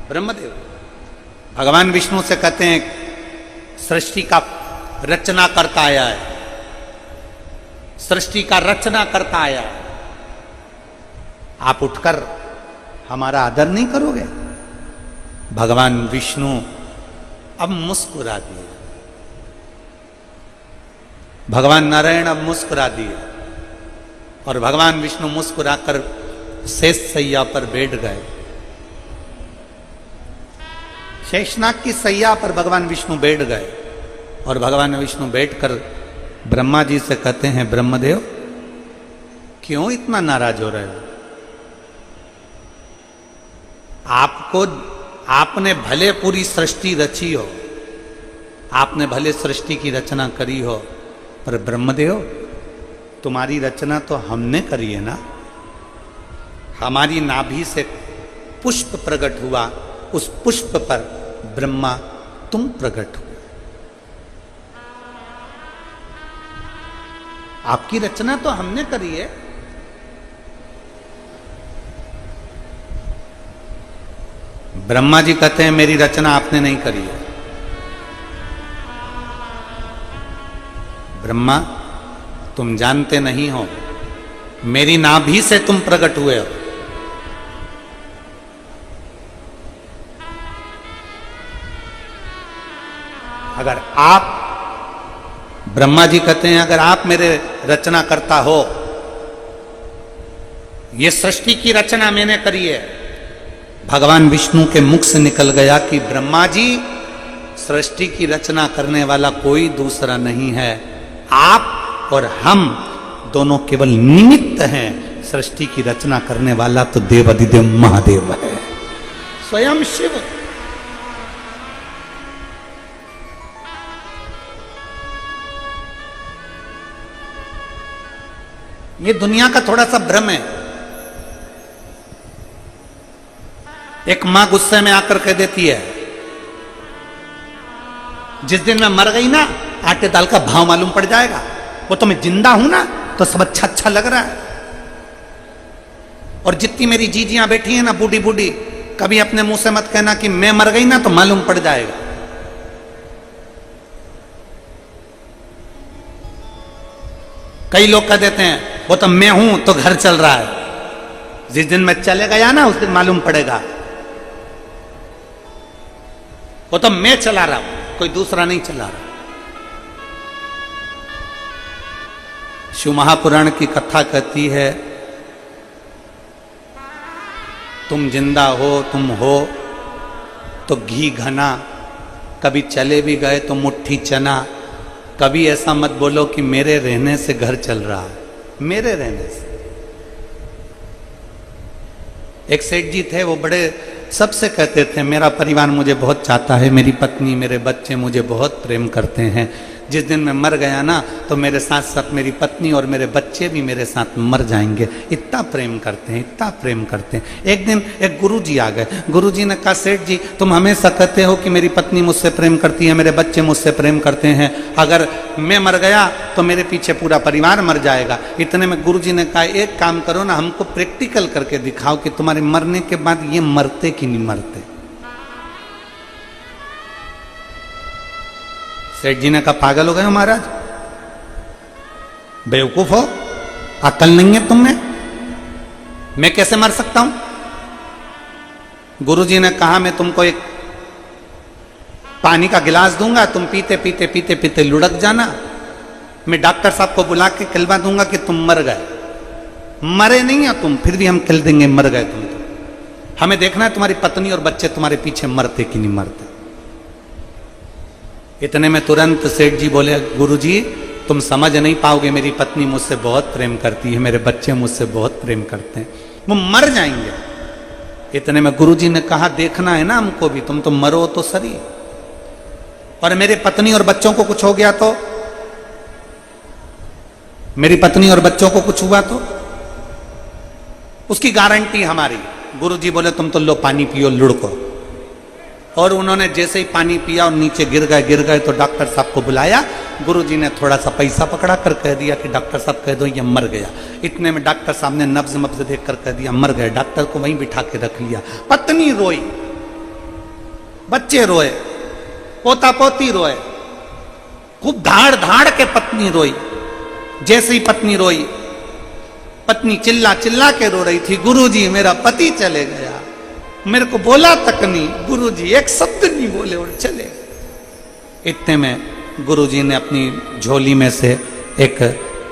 ब्रह्मदेव भगवान विष्णु से कहते हैं सृष्टि का रचना करता आया है, सृष्टि का रचना करता आया है, आप उठकर हमारा आदर नहीं करोगे? भगवान विष्णु अब मुस्कुरा दिए, भगवान नारायण अब मुस्कुरा दिए, और भगवान विष्णु मुस्कुराकर शेष सैया पर बैठ गए। शेषनाग की सैया पर भगवान विष्णु बैठ गए, और भगवान विष्णु बैठकर ब्रह्मा जी से कहते हैं, ब्रह्मदेव क्यों इतना नाराज हो रहे हो? आपको, आपने भले पूरी सृष्टि रची हो, आपने भले सृष्टि की रचना करी हो, पर ब्रह्मदेव तुम्हारी रचना तो हमने करी है ना। हमारी नाभि से पुष्प प्रकट हुआ, उस पुष्प पर ब्रह्मा तुम प्रकट हुए। आपकी रचना तो हमने करी है। ब्रह्मा जी कहते हैं मेरी रचना आपने नहीं करी है। ब्रह्मा तुम जानते नहीं हो, मेरी नाभि से तुम प्रकट हुए हो। अगर आप, ब्रह्मा जी कहते हैं अगर आप मेरे रचना करता हो, ये सृष्टि की रचना मैंने करी है। भगवान विष्णु के मुख से निकल गया कि ब्रह्मा जी सृष्टि की रचना करने वाला कोई दूसरा नहीं है, आप और हम दोनों केवल निमित्त हैं, सृष्टि की रचना करने वाला तो देवाधिदेव महादेव है, स्वयं शिव। ये दुनिया का थोड़ा सा भ्रम है। एक मां गुस्से में आकर कह देती है, जिस दिन मैं मर गई ना, आटे दाल का भाव मालूम पड़ जाएगा। वो तो मैं जिंदा हूं ना, तो सब अच्छा अच्छा लग रहा है। और जितनी मेरी जीजियां बैठी हैं ना, बूढ़ी बूढ़ी, कभी अपने मुंह से मत कहना कि मैं मर गई ना, तो मालूम पड़ जाएगा। कई लोग कह देते हैं, वो तो मैं हूं तो घर चल रहा है, जिस दिन मैं चले गया ना, उस दिन मालूम पड़ेगा। वो तो मैं चला रहा हूं, कोई दूसरा नहीं चला रहा। शिव महापुराण की कथा कहती है, तुम जिंदा हो, तुम हो तो घी घना, कभी चले भी गए तो मुट्ठी चना। कभी ऐसा मत बोलो कि मेरे रहने से घर चल रहा है, मेरे रहने से। एक सेठ जी थे, वो बड़े सबसे कहते थे, मेरा परिवार मुझे बहुत चाहता है, मेरी पत्नी मेरे बच्चे मुझे बहुत प्रेम करते हैं। जिस दिन मैं मर गया ना, तो मेरे साथ साथ मेरी पत्नी और मेरे बच्चे भी मेरे साथ मर जाएंगे। इतना प्रेम करते हैं, इतना प्रेम करते हैं। एक दिन एक गुरुजी आ गए। गुरुजी ने कहा, सेठ जी तुम हमेशा कहते हो कि मेरी पत्नी मुझसे प्रेम करती है, मेरे बच्चे मुझसे प्रेम करते हैं, अगर मैं मर गया तो मेरे पीछे पूरा परिवार मर जाएगा। इतने में गुरुजी ने कहा, एक काम करो ना, हमको प्रैक्टिकल करके दिखाओ कि तुम्हारे मरने के बाद ये मरते कि नहीं मरते। सेठ जी ने कहा, पागल हो गए हो महाराज, बेवकूफ हो, अकल नहीं है तुमने, मैं कैसे मर सकता हूं। गुरुजी ने कहा, मैं तुमको एक पानी का गिलास दूंगा, तुम पीते पीते पीते पीते लुढ़क जाना। मैं डॉक्टर साहब को बुला के कहलवा दूंगा कि तुम मर गए। मरे नहीं हो तुम, फिर भी हम कह देंगे मर गए तुम। तो हमें देखना है तुम्हारी पत्नी और बच्चे तुम्हारे पीछे मरते कि नहीं मरते। इतने में तुरंत सेठ जी बोले, गुरुजी तुम समझ नहीं पाओगे, मेरी पत्नी मुझसे बहुत प्रेम करती है, मेरे बच्चे मुझसे बहुत प्रेम करते हैं, वो मर जाएंगे। इतने में गुरुजी ने कहा, देखना है ना हमको भी, तुम तो मरो तो सही, और मेरे पत्नी और बच्चों को कुछ हो गया तो, मेरी पत्नी और बच्चों को कुछ हुआ तो उसकी गारंटी हमारी। गुरुजी बोले, तुम तो लो पानी पियो, लुढ़को। और उन्होंने जैसे ही पानी पिया और नीचे गिर गए तो डॉक्टर साहब को बुलाया। गुरुजी ने थोड़ा सा पैसा पकड़ा कर कह दिया कि डॉक्टर साहब कह दो ये मर गया। इतने में डॉक्टर साहब ने नब्ज मब्ज देख कर कह दिया मर गए। डॉक्टर को वहीं बिठा के रख लिया। पत्नी रोई, बच्चे रोए, पोता पोती रोए, खूब धाड़ धाड़ के पत्नी रोई। जैसे ही पत्नी रोई, पत्नी चिल्ला चिल्ला के रो रही थी, गुरुजी मेरा पति चले गया, मेरे को बोला तक नहीं, गुरुजी एक शब्द नहीं बोले और चले। इतने में गुरुजी ने अपनी झोली में से एक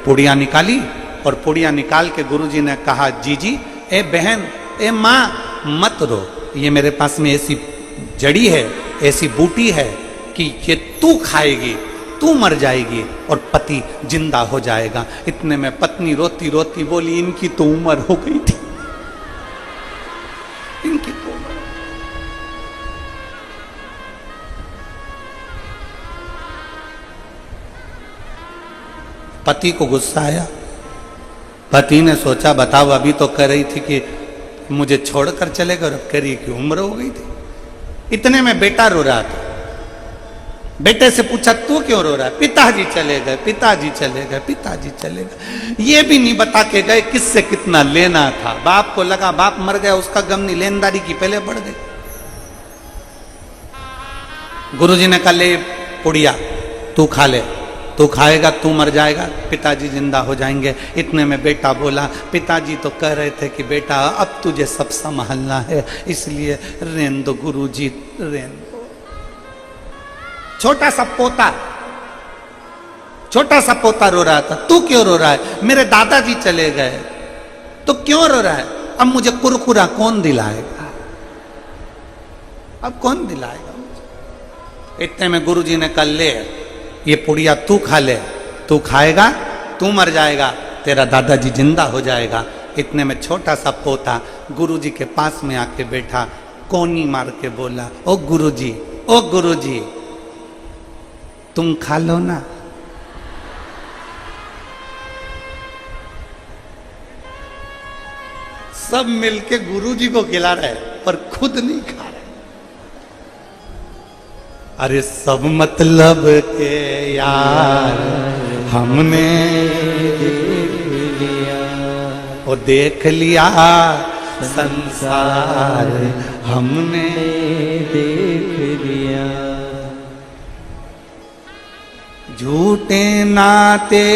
पुड़िया निकाली और पुड़िया निकाल के गुरुजी ने कहा, जीजी, ए बहन, ए माँ, मत रो, ये मेरे पास में ऐसी जड़ी है, ऐसी बूटी है कि ये तू खाएगी, तू मर जाएगी और पति जिंदा हो जाएगा। इतने में पत्नी रोती रोती बोली, इनकी तो उम्र हो गई थी, इनकी तो उम्र। पति को गुस्सा आया। पति ने सोचा, बताओ अभी तो कह रही थी कि मुझे छोड़कर चले गए, अब कह रही कि उम्र हो गई थी। इतने में बेटा रो रहा था। बेटे से पूछा, तू क्यों रो रहा है? पिताजी चले गए, पिताजी चले गए, पिताजी चले गए। ये भी नहीं बता के गए किससे कितना लेना था। बाप को लगा बाप मर गया, उसका गम नहीं, लेनदारी की पहले बढ़ गई। गुरुजी ने कहा, ले पुड़िया, तू खा ले, तू खाएगा तू मर जाएगा, पिताजी जिंदा हो जाएंगे। इतने में बेटा बोला, पिताजी तो कह रहे थे कि बेटा अब तुझे सब संभालना है, इसलिए रेन दो गुरुजी, रेन दो। छोटा सा पोता रो रहा था, तू क्यों रो रहा है? मेरे दादाजी चले गए। तो क्यों रो रहा है? अब मुझे कुरकुरा कौन दिलाएगा? अब कौन दिलाएगा मुझे? इतने में गुरुजी ने कहा, ले ये पुड़िया तू खा ले, तू खाएगा तू मर जाएगा, तेरा दादाजी जिंदा हो जाएगा। इतने में छोटा सा पोता गुरुजी के पास में आके बैठा, कोनी मार के बोला, ओ गुरुजी तुम खा लो ना। सब मिलके गुरुजी को खिला रहे पर खुद नहीं खा रहे। अरे सब मतलब के यार हमने वो देख लिया संसार हमने देख लिया। झूठे नाते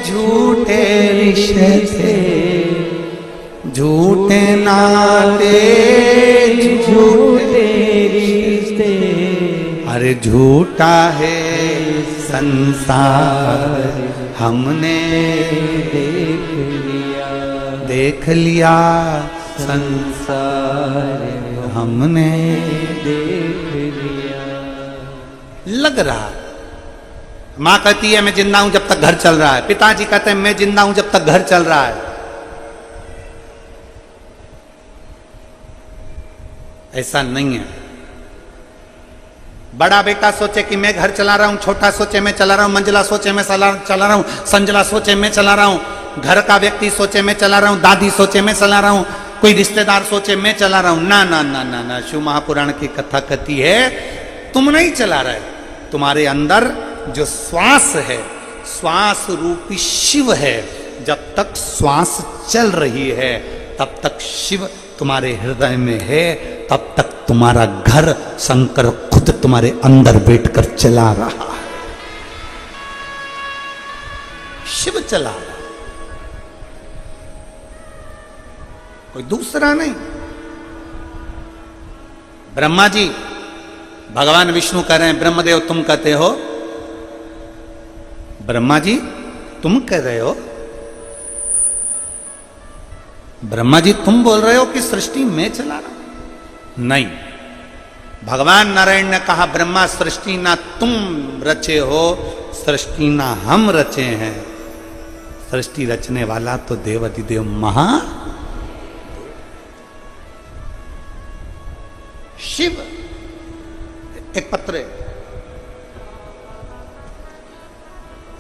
झूठे रिश्ते, झूठे नाते झूठे रिश्ते, अरे झूठा है संसार हमने देख लिया संसार हमने देख लिया। लग रहा। माँ कहती है मैं जिंदा हूं जब तक घर चल रहा है, पिताजी कहते हैं मैं जिंदा हूं जब तक घर चल रहा है। ऐसा नहीं है। बड़ा बेटा सोचे कि मैं घर चला रहा हूं, छोटा सोचे मैं चला रहा हूं, मंजिला सोचे मैं चला रहा हूं, संजला सोचे मैं चला रहा हूं, घर का व्यक्ति सोचे मैं चला रहा हूं, दादी सोचे मैं चला रहा हूं, कोई रिश्तेदार सोचे मैं चला रहा हूं। ना ना ना ना ना, शिव महापुराण की कथा कहती है तुम नहीं चला रहे, तुम्हारे अंदर जो श्वास है, श्वास रूपी शिव है, जब तक श्वास चल रही है तब तक शिव तुम्हारे हृदय में है, तब तक तुम्हारा घर शंकर खुद तुम्हारे अंदर बैठकर चला रहा है। शिव चला रहा, कोई दूसरा नहीं। ब्रह्मा जी, भगवान विष्णु कह रहे हैं ब्रह्मदेव तुम कहते हो, ब्रह्मा जी तुम कह रहे हो, ब्रह्मा जी तुम बोल रहे हो कि सृष्टि मैं चला रहा हूं? नहीं, भगवान नारायण ने कहा ब्रह्मा सृष्टि ना तुम रचे हो, सृष्टि ना हम रचे हैं, सृष्टि रचने वाला तो देवाधिदेव महा शिव। एक पत्र है,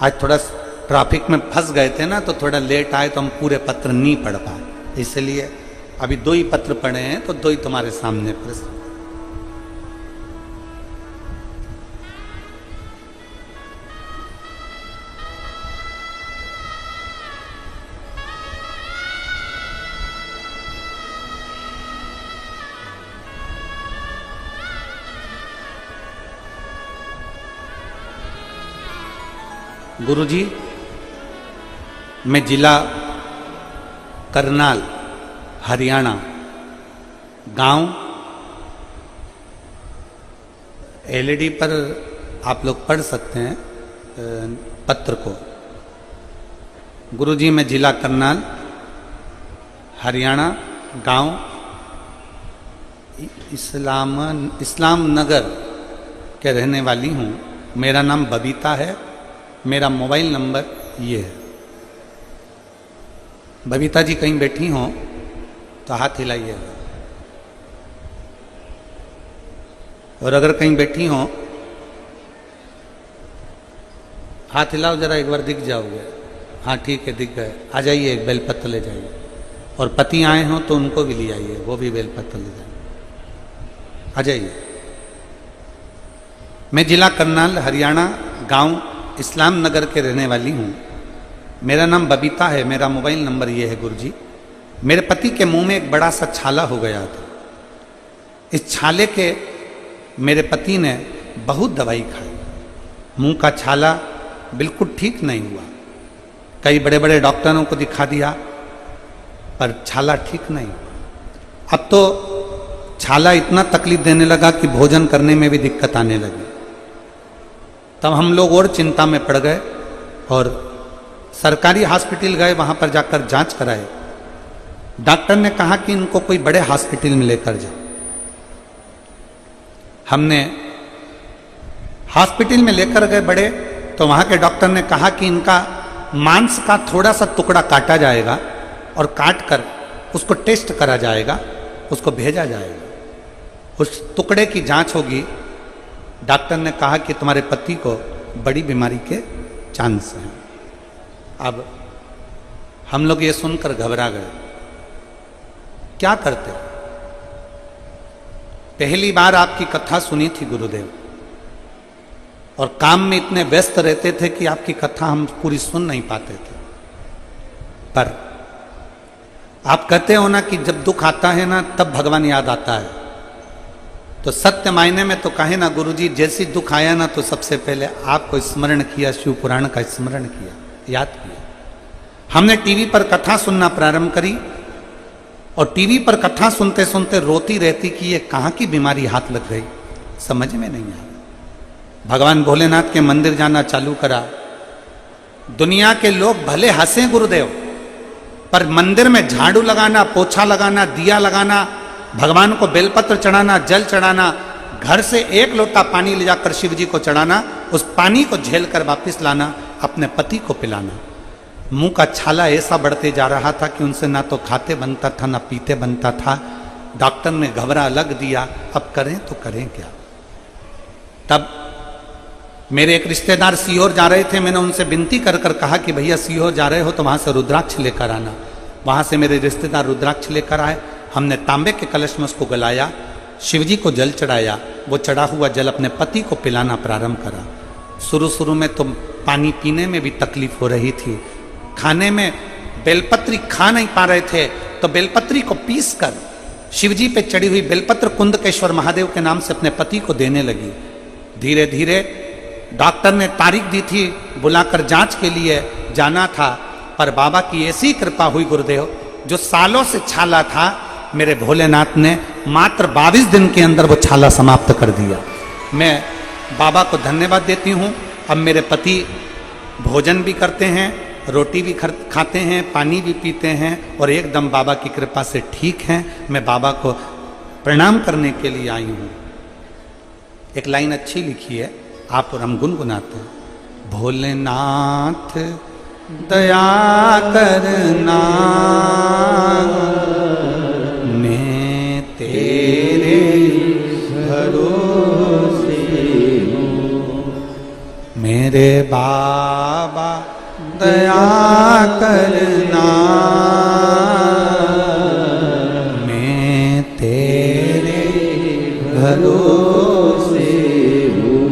आज थोड़ा ट्रैफिक में फंस गए थे ना तो थोड़ा लेट आए तो हम पूरे पत्र नहीं पढ़ पाए, इसलिए अभी 2 ही पत्र पढ़े हैं तो 2 ही तुम्हारे सामने प्रस्तुत। गुरुजी, मैं जिला करनाल हरियाणा, गांव एलईडी पर आप लोग पढ़ सकते हैं पत्र को। गुरुजी, मैं जिला करनाल हरियाणा, गांव इस्लाम नगर के रहने वाली हूँ। मेरा नाम बबीता है, मेरा मोबाइल नंबर ये है। बबीता जी कहीं बैठी हों तो हाथ हिलाइएगा, और अगर कहीं बैठी हों हाथ हिलाओ जरा, एक बार दिख जाओगे। हाँ ठीक है, दिख गए। आ जाइए, एक बेलपत्र ले जाइए, और पति आए हों तो उनको भी ले आइए, वो भी बेलपत्र ले जाइए। आ जाइए। मैं जिला करनाल हरियाणा, गांव इस्लाम नगर के रहने वाली हूँ। मेरा नाम बबीता है, मेरा मोबाइल नंबर ये है। गुरुजी, मेरे पति के मुंह में एक बड़ा सा छाला हो गया था। इस छाले के मेरे पति ने बहुत दवाई खाई, मुंह का छाला बिल्कुल ठीक नहीं हुआ। कई बड़े बड़े डॉक्टरों को दिखा दिया पर छाला ठीक नहीं हुआ। अब तो छाला इतना तकलीफ देने लगा कि भोजन करने में भी दिक्कत आने लगी। तब हम लोग और चिंता में पड़ गए और सरकारी हॉस्पिटल गए, वहां पर जाकर जांच कराए। डॉक्टर ने कहा कि इनको कोई बड़े हॉस्पिटल में लेकर जाओ। हमने हॉस्पिटल में लेकर गए बड़े, तो वहां के डॉक्टर ने कहा कि इनका मांस का थोड़ा सा टुकड़ा काटा जाएगा और काट कर उसको टेस्ट करा जाएगा, उसको भेजा जाएगा, उस टुकड़े की जांच होगी। डॉक्टर ने कहा कि तुम्हारे पति को बड़ी बीमारी के चांस हैं। अब हम लोग ये सुनकर घबरा गए। क्या करते हो? पहली बार आपकी कथा सुनी थी गुरुदेव, और काम में इतने व्यस्त रहते थे कि आपकी कथा हम पूरी सुन नहीं पाते थे। पर आप कहते हो ना कि जब दुख आता है ना तब भगवान याद आता है, तो सत्य मायने में तो कहे ना गुरुजी, जैसी दुख आया ना तो सबसे पहले आपको स्मरण किया, शिव पुराण का स्मरण किया, याद किया। हमने टीवी पर कथा सुनना प्रारंभ करी, और टीवी पर कथा सुनते सुनते रोती रहती कि ये कहाँ की बीमारी हाथ लग गई, समझ में नहीं आया। भगवान भोलेनाथ के मंदिर जाना चालू करा। दुनिया के लोग भले हंसे गुरुदेव, पर मंदिर में झाड़ू लगाना, पोछा लगाना, दिया लगाना, भगवान को बेलपत्र चढ़ाना, जल चढ़ाना, घर से एक लोटा पानी ले जाकर शिव जी को चढ़ाना, उस पानी को झेल कर वापिस लाना, अपने पति को पिलाना। मुंह का छाला ऐसा बढ़ते जा रहा था कि उनसे ना तो खाते बनता था ना पीते बनता था। डॉक्टर ने घबरा लग दिया, अब करें तो करें क्या। तब मेरे एक रिश्तेदार सीहोर जा रहे थे, मैंने उनसे विनती कर कर कहा कि भैया सीहोर जा रहे हो तो वहाँ से रुद्राक्ष लेकर आना। वहाँ से मेरे रिश्तेदार रुद्राक्ष लेकर आए। हमने तांबे के कलश में उसको गलाया, शिवजी को जल चढ़ाया, वो चढ़ा हुआ जल अपने पति को पिलाना प्रारंभ करा। शुरू शुरू में तो पानी पीने में भी तकलीफ हो रही थी, खाने में बेलपत्री खा नहीं पा रहे थे, तो बेलपत्री को पीस कर शिवजी पे चढ़ी हुई बेलपत्र कुंदकेश्वर महादेव के नाम से अपने पति को देने लगी। धीरे धीरे डॉक्टर ने तारीख दी थी, बुलाकर जांच के लिए जाना था, पर बाबा की ऐसी कृपा हुई गुरुदेव, जो सालों से छाला था, मेरे भोलेनाथ ने मात्र 22 दिन के अंदर वो छाला समाप्त कर दिया। मैं बाबा को धन्यवाद देती हूँ। अब मेरे पति भोजन भी करते हैं, रोटी भी खाते हैं, पानी भी पीते हैं, और एकदम बाबा की कृपा से ठीक हैं। मैं बाबा को प्रणाम करने के लिए आई हूँ। एक लाइन अच्छी लिखी है, आप और हम गुनगुनाते हैं। भोलेनाथ दया करना, मैं तेरे भरोसे हूँ। मेरे बाबा दया करना, मैं तेरे भरोसे हूँ।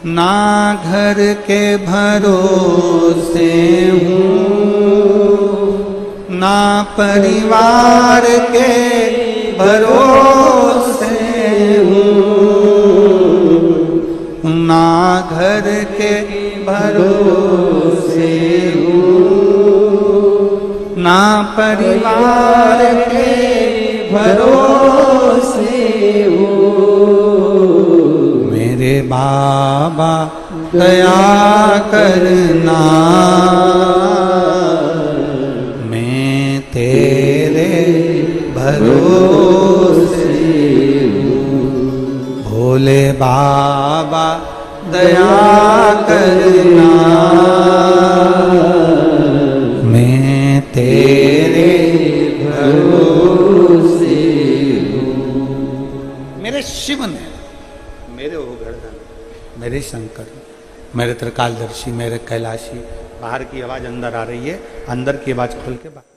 ना घर के भरोसे हूँ, ना परिवार के भरोसे हूँ, ना घर के भरोसे हूँ, ना परिवार के भरोसे हूँ। मेरे बाबा दया करना, मैं तेरे भरोसे हूँ। भोले बाबा दया करना, मैं तेरे भरोसे हूँ। मेरे शिव ने, मेरे गोवर्धन, मेरे शंकर, मेरे त्रिकालदर्शी, मेरे कैलाशी। बाहर की आवाज अंदर आ रही है, अंदर की आवाज खोल के बाहर।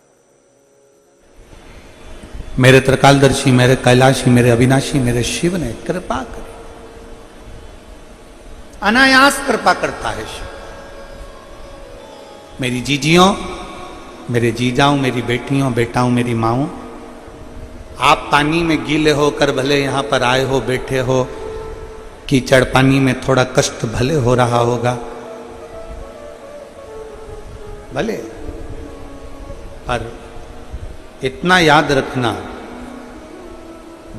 मेरे त्रिकालदर्शी, मेरे कैलाशी, मेरे अविनाशी, मेरे शिव ने कृपा करी। अनायास कृपा करता है शिव। मेरी जीजियों, मेरे जीजाओं, मेरी बेटियों, बेटाओं, मेरी माओं, आप पानी में गीले होकर भले यहां पर आए हो, बैठे हो, कीचड़ पानी में थोड़ा कष्ट भले हो रहा होगा, भले, पर इतना याद रखना,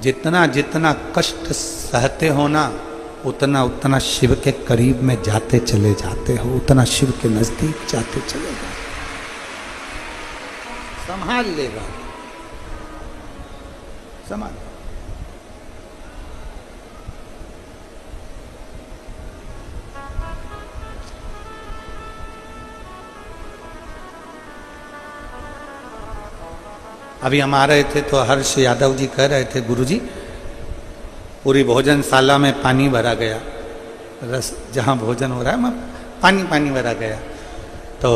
जितना जितना कष्ट सहते हो ना, उतना उतना शिव के करीब में जाते चले जाते हो, उतना शिव के नजदीक जाते चले जाते। संभाल लेगा, संभाल। अभी हम आ रहे थे तो हर्ष यादव जी कह रहे थे, गुरुजी पूरी भोजनशाला में पानी भरा गया, रस जहाँ भोजन हो रहा है वहाँ पानी पानी भरा गया। तो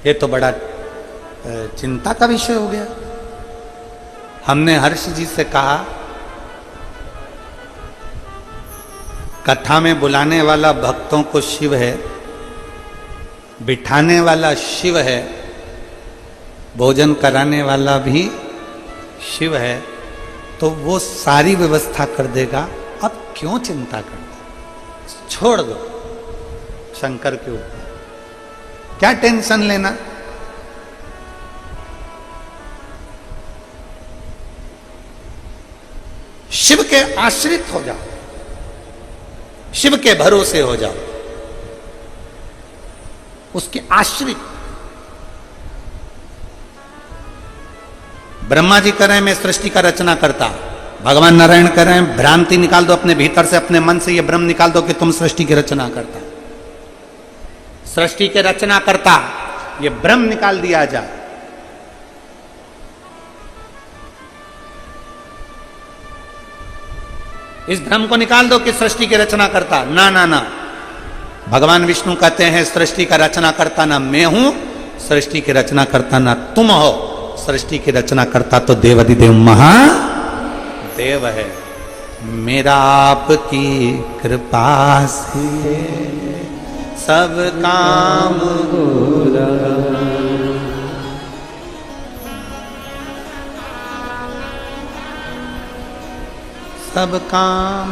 ये तो बड़ा चिंता का विषय हो गया। हमने हर्ष जी से कहा, कथा में बुलाने वाला भक्तों को शिव है, बिठाने वाला शिव है, भोजन कराने वाला भी शिव है, तो वो सारी व्यवस्था कर देगा, अब क्यों चिंता करना, छोड़ दो शंकर के ऊपर, क्या टेंशन लेना। शिव के आश्रित हो जाओ, शिव के भरोसे हो जाओ, उसके आश्रित। ब्रह्मा जी कह रहे हैं मैं सृष्टि का रचना करता, भगवान नारायण कह रहे हैं भ्रांति निकाल दो अपने भीतर से, अपने मन से ये भ्रम निकाल दो कि तुम सृष्टि की रचना करता, सृष्टि के रचना करता, ये भ्रम निकाल दिया जाए। इस भ्रम को निकाल दो कि सृष्टि की रचना करता, ना ना ना। भगवान विष्णु कहते हैं सृष्टि का रचना करता ना मैं हूं, सृष्टि की रचना करता ना तुम हो, सृष्टि की रचना करता तो देवाधिदेव महादेव है। मेरा आपकी कृपा से सब काम हो रहा, सब काम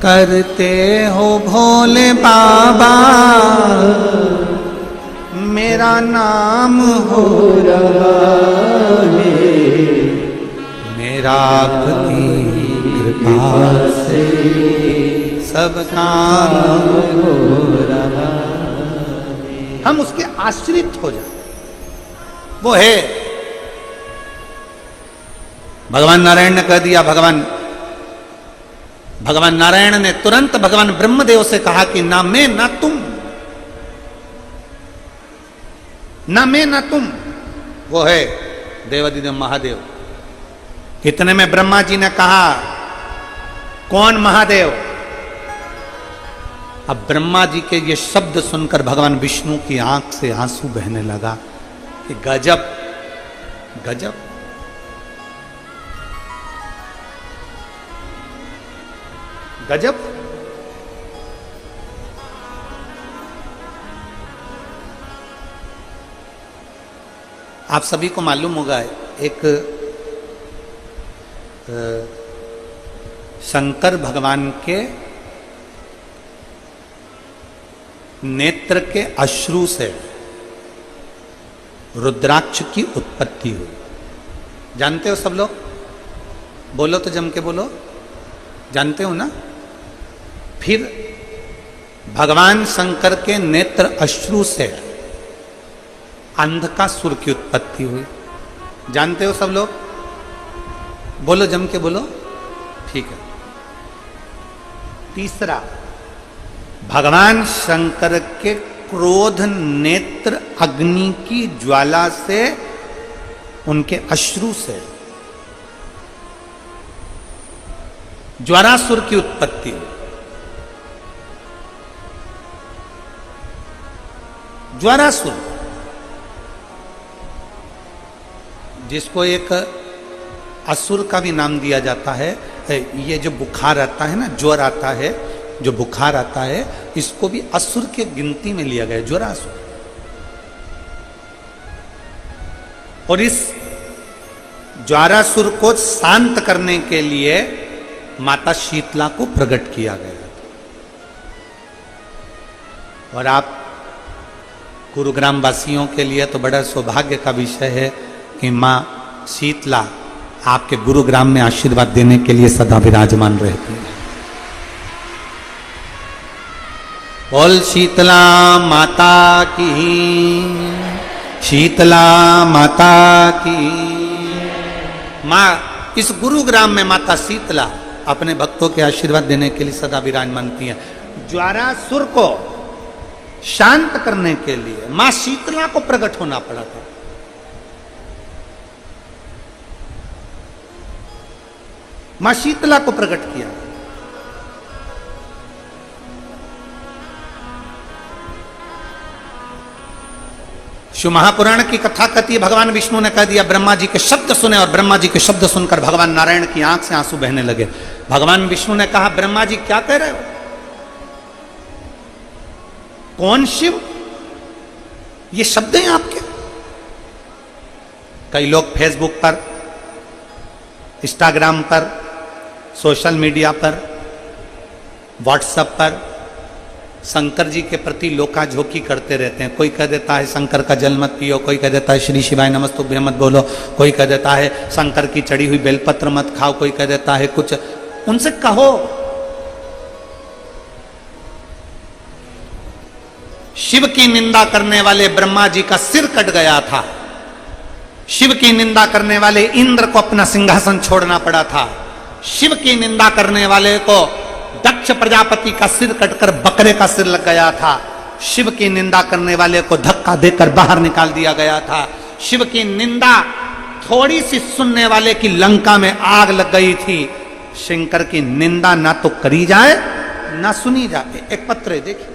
करते हो भोले बाबा, मेरा नाम हो रहा है, मेरा आपकी कृपा से सब काम हो रहा है। हम उसके आश्रित हो जाए, वो है। भगवान नारायण ने कह दिया, भगवान नारायण ने तुरंत भगवान ब्रह्मदेव से कहा कि ना मैं ना तुम, ना मैं ना तुम, वो है देवाधिदेव महादेव। इतने में ब्रह्मा जी ने कहा कौन महादेव। अब ब्रह्मा जी के ये शब्द सुनकर भगवान विष्णु की आंख से आंसू बहने लगा कि गजब गजब, गजब। आप सभी को मालूम होगा एक शंकर भगवान के नेत्र के अश्रु से रुद्राक्ष की उत्पत्ति हुई। जानते हो सब लोग? बोलो तो जम के बोलो, जानते हो ना? फिर भगवान शंकर के नेत्र अश्रु से अंधकासुर की उत्पत्ति हुई। जानते हो सब लोग? बोलो जम के बोलो, ठीक है। तीसरा, भगवान शंकर के क्रोध नेत्र अग्नि की ज्वाला से, उनके अश्रु से ज्वारासुर की उत्पत्ति हुई। ज्वारासुर, जिसको एक असुर का भी नाम दिया जाता है। ये जो बुखार आता है ना, ज्वर आता है, जो बुखार आता है, इसको भी असुर के गिनती में लिया गया, ज्वरासुर। और इस ज्वारासुर को शांत करने के लिए माता शीतला को प्रकट किया गया। और आप गुरुग्राम वासियों के लिए तो बड़ा सौभाग्य का विषय है कि मां शीतला आपके गुरुग्राम में आशीर्वाद देने के लिए सदा विराजमान रहती है। बोल शीतला माता की, शीतला माता की। मां इस गुरुग्राम में माता शीतला अपने भक्तों के आशीर्वाद देने के लिए सदा विराजमान थी है। ज्वारासुर को शांत करने के लिए मां शीतला को प्रकट होना पड़ा था। मां शीतला को प्रकट किया। शिव महापुराण की कथा कहती है, भगवान विष्णु ने कह दिया ब्रह्मा जी के शब्द सुने, और ब्रह्मा जी के शब्द सुनकर भगवान नारायण की आंख से आंसू बहने लगे। भगवान विष्णु ने कहा, ब्रह्मा जी क्या कह रहे हो? कौन शिव? ये शब्द हैं आपके? कई लोग फेसबुक पर, इंस्टाग्राम पर, सोशल मीडिया पर, व्हाट्सएप पर शंकर जी के प्रति लोकाझोंकी करते रहते हैं। कोई कह देता है शंकर का जल मत पियो, कोई कह देता है श्री शिवाय नमस्तुभ्यं मत बोलो, कोई कह देता है शंकर की चढ़ी हुई बेलपत्र मत खाओ, कोई कह देता है कुछ। उनसे कहो, शिव की निंदा करने वाले ब्रह्मा जी का सिर कट गया था। शिव की निंदा करने वाले इंद्र को अपना सिंहासन छोड़ना पड़ा था। शिव की निंदा करने वाले को दक्ष प्रजापति का सिर कटकर बकरे का सिर लग गया था। शिव की निंदा करने वाले को धक्का देकर बाहर निकाल दिया गया था। शिव की निंदा थोड़ी सी सुनने वाले की लंका में आग लग गई थी। शंकर की निंदा ना तो करी जाए ना सुनी जाए। एक पत्र है, देखिए।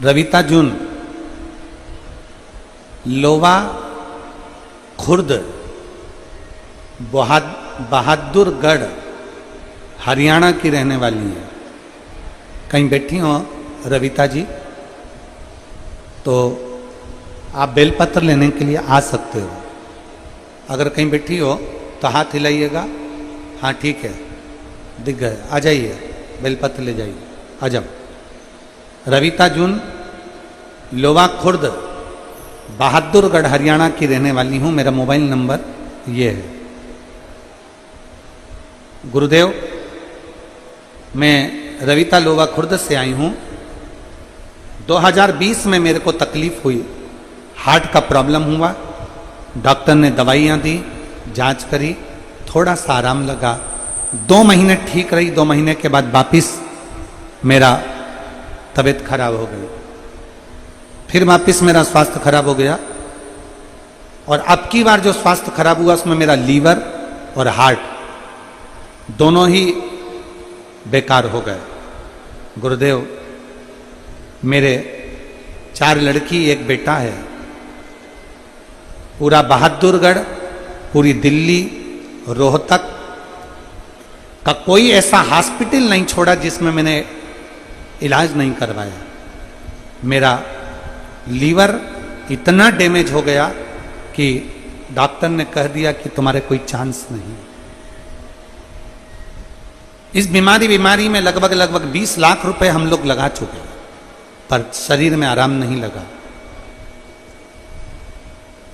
रविता जून, लोवा खुर्द, बहादुरगढ़, हरियाणा की रहने वाली है। कहीं बैठी हो रविता जी तो आप बेलपत्र लेने के लिए आ सकते हो। अगर कहीं बैठी हो तो हाथ हिलाइएगा। हाँ ठीक है, दिख गए, आ जाइए, बेलपत्र ले जाइए, आ जाओ। रविता जून, लोवा खुर्द, बहादुरगढ़, हरियाणा की रहने वाली हूँ। मेरा मोबाइल नंबर ये है। गुरुदेव, मैं रविता लोवा खुर्द से आई हूँ। 2020 में मेरे को तकलीफ हुई, हार्ट का प्रॉब्लम हुआ। डॉक्टर ने दवाइयाँ दी, जांच करी, थोड़ा सा आराम लगा। 2 महीने ठीक रही। 2 महीने के बाद वापिस मेरा तबीयत खराब हो गई। फिर वापिस मेरा स्वास्थ्य खराब हो गया। और अब की बार जो स्वास्थ्य खराब हुआ उसमें मेरा लीवर और हार्ट दोनों ही बेकार हो गए। गुरुदेव, मेरे 4 लड़की, 1 बेटा है। पूरा बहादुरगढ़, पूरी दिल्ली, रोहतक का कोई ऐसा हॉस्पिटल नहीं छोड़ा जिसमें मैंने इलाज नहीं करवाया। मेरा लीवर इतना डैमेज हो गया कि डॉक्टर ने कह दिया कि तुम्हारे कोई चांस नहीं। इस बीमारी में लगभग 20 लाख रुपए हम लोग लगा चुके हैं, पर शरीर में आराम नहीं लगा।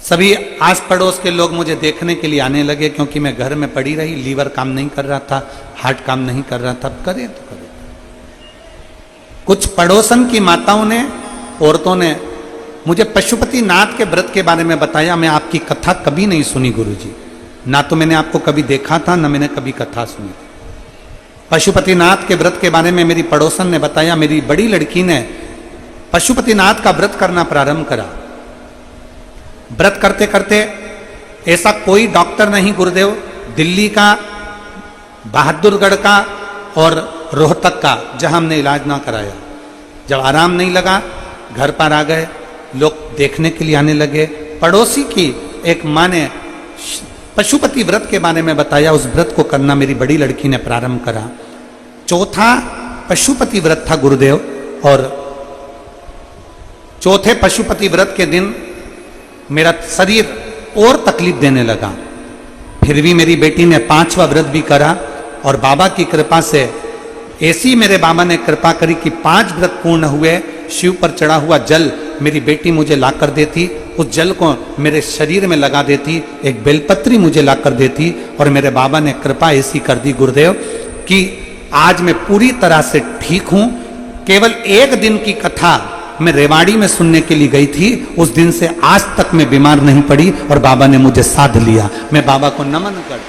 सभी आस पड़ोस के लोग मुझे देखने के लिए आने लगे, क्योंकि मैं घर में पड़ी रही। लीवर काम नहीं कर रहा था, हार्ट काम नहीं कर रहा था। करें तो करें। कुछ पड़ोसन की माताओं ने, औरतों ने मुझे पशुपतिनाथ के व्रत के बारे में बताया। मैं आपकी कथा कभी नहीं सुनी गुरुजी, ना तो मैंने आपको कभी देखा था, ना मैंने कभी कथा सुनी थी। पशुपतिनाथ के व्रत के बारे में मेरी पड़ोसन ने बताया। मेरी बड़ी लड़की ने पशुपतिनाथ का व्रत करना प्रारंभ करा। व्रत करते करते ऐसा कोई डॉक्टर नहीं गुरुदेव, दिल्ली का, बहादुरगढ़ का और रोहतक का, जहां हमने इलाज ना कराया। जब आराम नहीं लगा, घर पर आ गए, लोग देखने के लिए आने लगे। पड़ोसी की एक माँ ने पशुपति व्रत के बारे में बताया। उस व्रत को करना मेरी बड़ी लड़की ने प्रारंभ करा। चौथा पशुपति व्रत था गुरुदेव, और चौथे पशुपति व्रत के दिन मेरा शरीर और तकलीफ देने लगा। फिर भी मेरी बेटी ने 5वां व्रत भी करा, और बाबा की कृपा से ऐसी मेरे बाबा ने कृपा करी कि 5 व्रत पूर्ण हुए। शिव पर चढ़ा हुआ जल मेरी बेटी मुझे ला कर देती, उस जल को मेरे शरीर में लगा देती, एक बेलपत्री मुझे ला कर देती, और मेरे बाबा ने कृपा ऐसी कर दी गुरुदेव कि आज मैं पूरी तरह से ठीक हूं। केवल 1 दिन की कथा मैं रेवाड़ी में सुनने के लिए गई थी, उस दिन से आज तक मैं बीमार नहीं पड़ी और बाबा ने मुझे साध लिया। मैं बाबा को नमन कर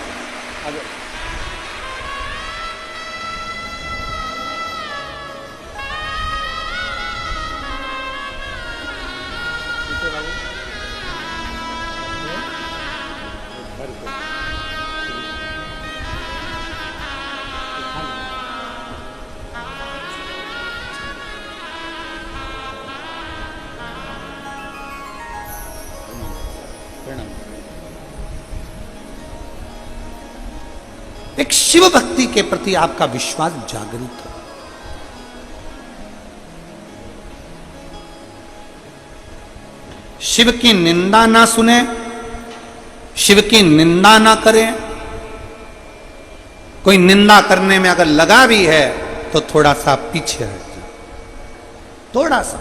एक शिव भक्ति के प्रति आपका विश्वास जागृत हो। शिव की निंदा ना सुने, शिव की निंदा ना करें। कोई निंदा करने में अगर लगा भी है तो थोड़ा सा पीछे हट जाए, थोड़ा सा।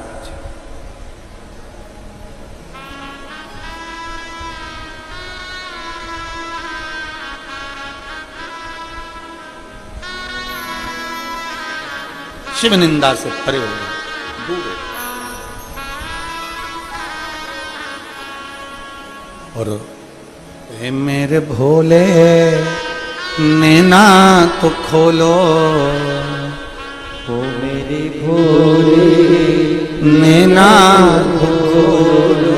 शिव निंदा से परे हो गए, दूर हो। और हे मेरे भोले नैना तो खोलो, ओ मेरे भोले नैना तो खोलो,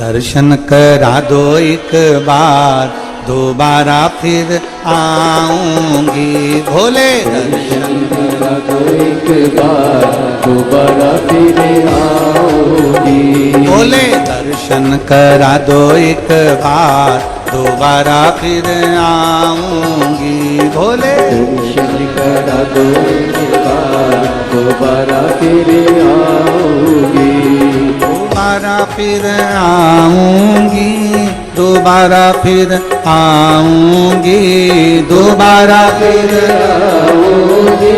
दर्शन करा दो एक बार, दोबारा फिर आऊंगी। भोले दर्शन करा दो एक बार, दोबारा फिर आऊंगी। भोले दर्शन करा दो एक बार, दोबारा फिर आऊंगी। भोले दर्शन करा दो एक बार, दोबारा फिर आऊंगी। दोबारा फिर आऊंगी, दोबारा फिर आऊंगी, दोबारा फिर आऊंगी,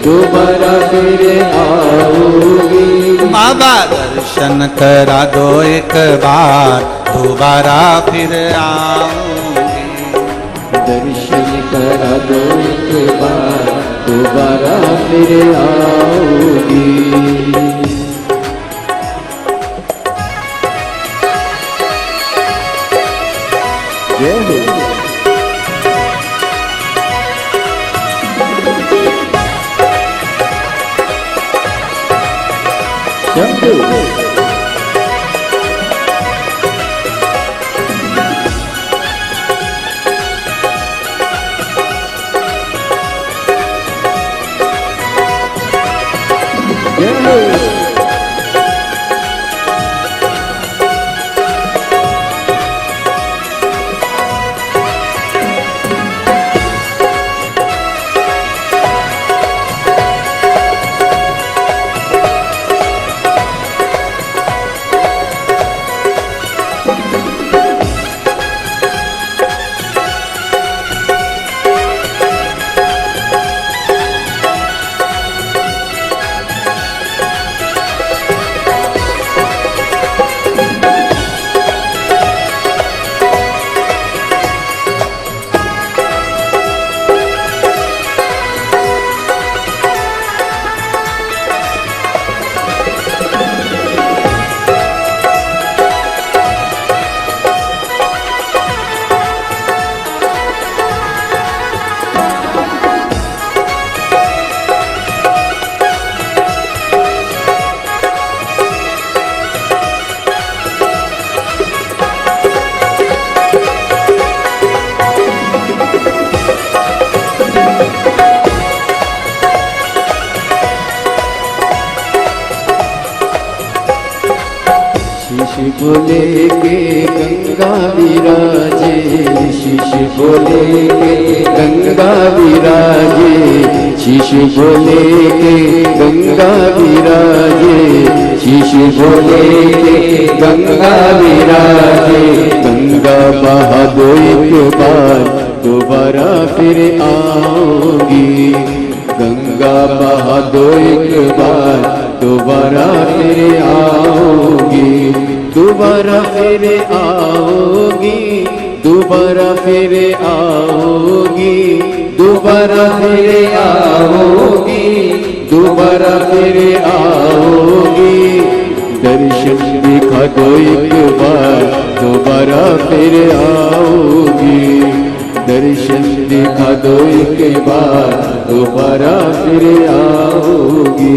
दोबारा फिर आऊंगी। बाबा दर्शन करा दो एक बार, दोबारा फिर आऊंगी। दर्शन करा दो एक बार, दोबारा फिर आऊंगी। जय हो। शंभू बोले के गंगा विराजे, शीश बोले के गंगा विराजे, शीश बोले के गंगा विराजे, शीश बोले के गंगा विराजे। गंगा बहा दो एक बार, दोबारा फिर आऊंगी। गंगा बहा दो एक बार, दोबारा फिर आऊंगी। दोबारा फिर आओगी, दोबारा फिर आओगी, दोबारा फिर आओगी, दोबारा फिर आओगी। दर्शन दिखा दो एक बार, दोबारा फिर आओगी। दर्शन दिखा दो एक बार, दोबारा फिर आओगी।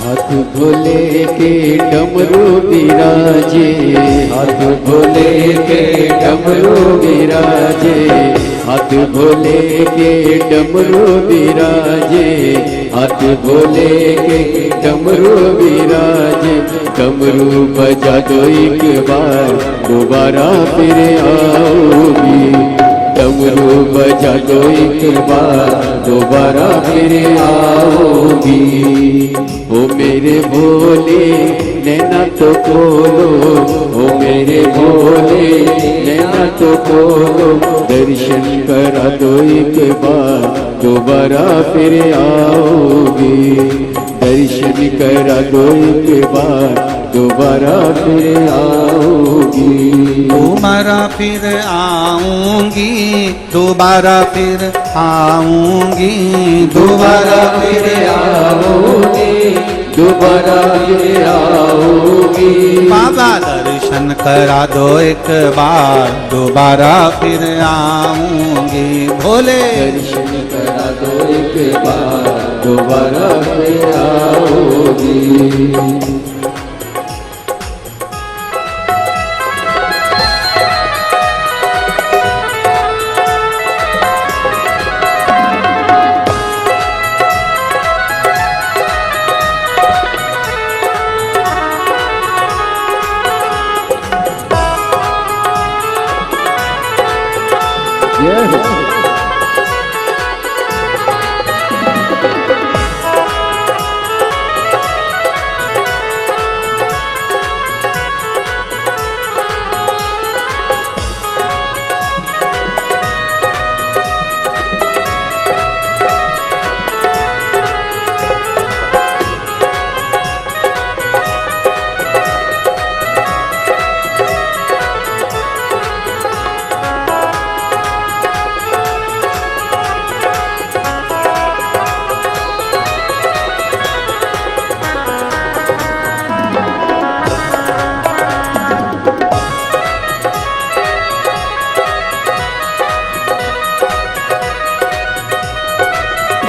हाथ भोले के डमरू विराजे, हाथ भोले के डमरू विराजे, हाथ भोले के डमरू विराजे, हाथ भोले के डमरू विराजे। डमरू बजा दो एक बार, दोबारा फिर आओगी। डमरू बजा दो एक बार, दोबारा फिर आओगी। ओ मेरे भोले नैना तो खोलो, ओ मेरे भोले नैना तो खोलो। दर्शन करा दो एक बार, दोबारा फिर आओगी। दर्शन करा दो एक बार, दोबारा फिर आओगी। दोबारा फिर आऊंगी, दोबारा फिर आऊंगी, दोबारा फिर आओगी, दोबारा फिर आओगी। बाबा दर्शन करा दो एक बार, दोबारा फिर आऊंगी। भोले दर्शन करा दो एक बार, दोबारा फिर आओगी।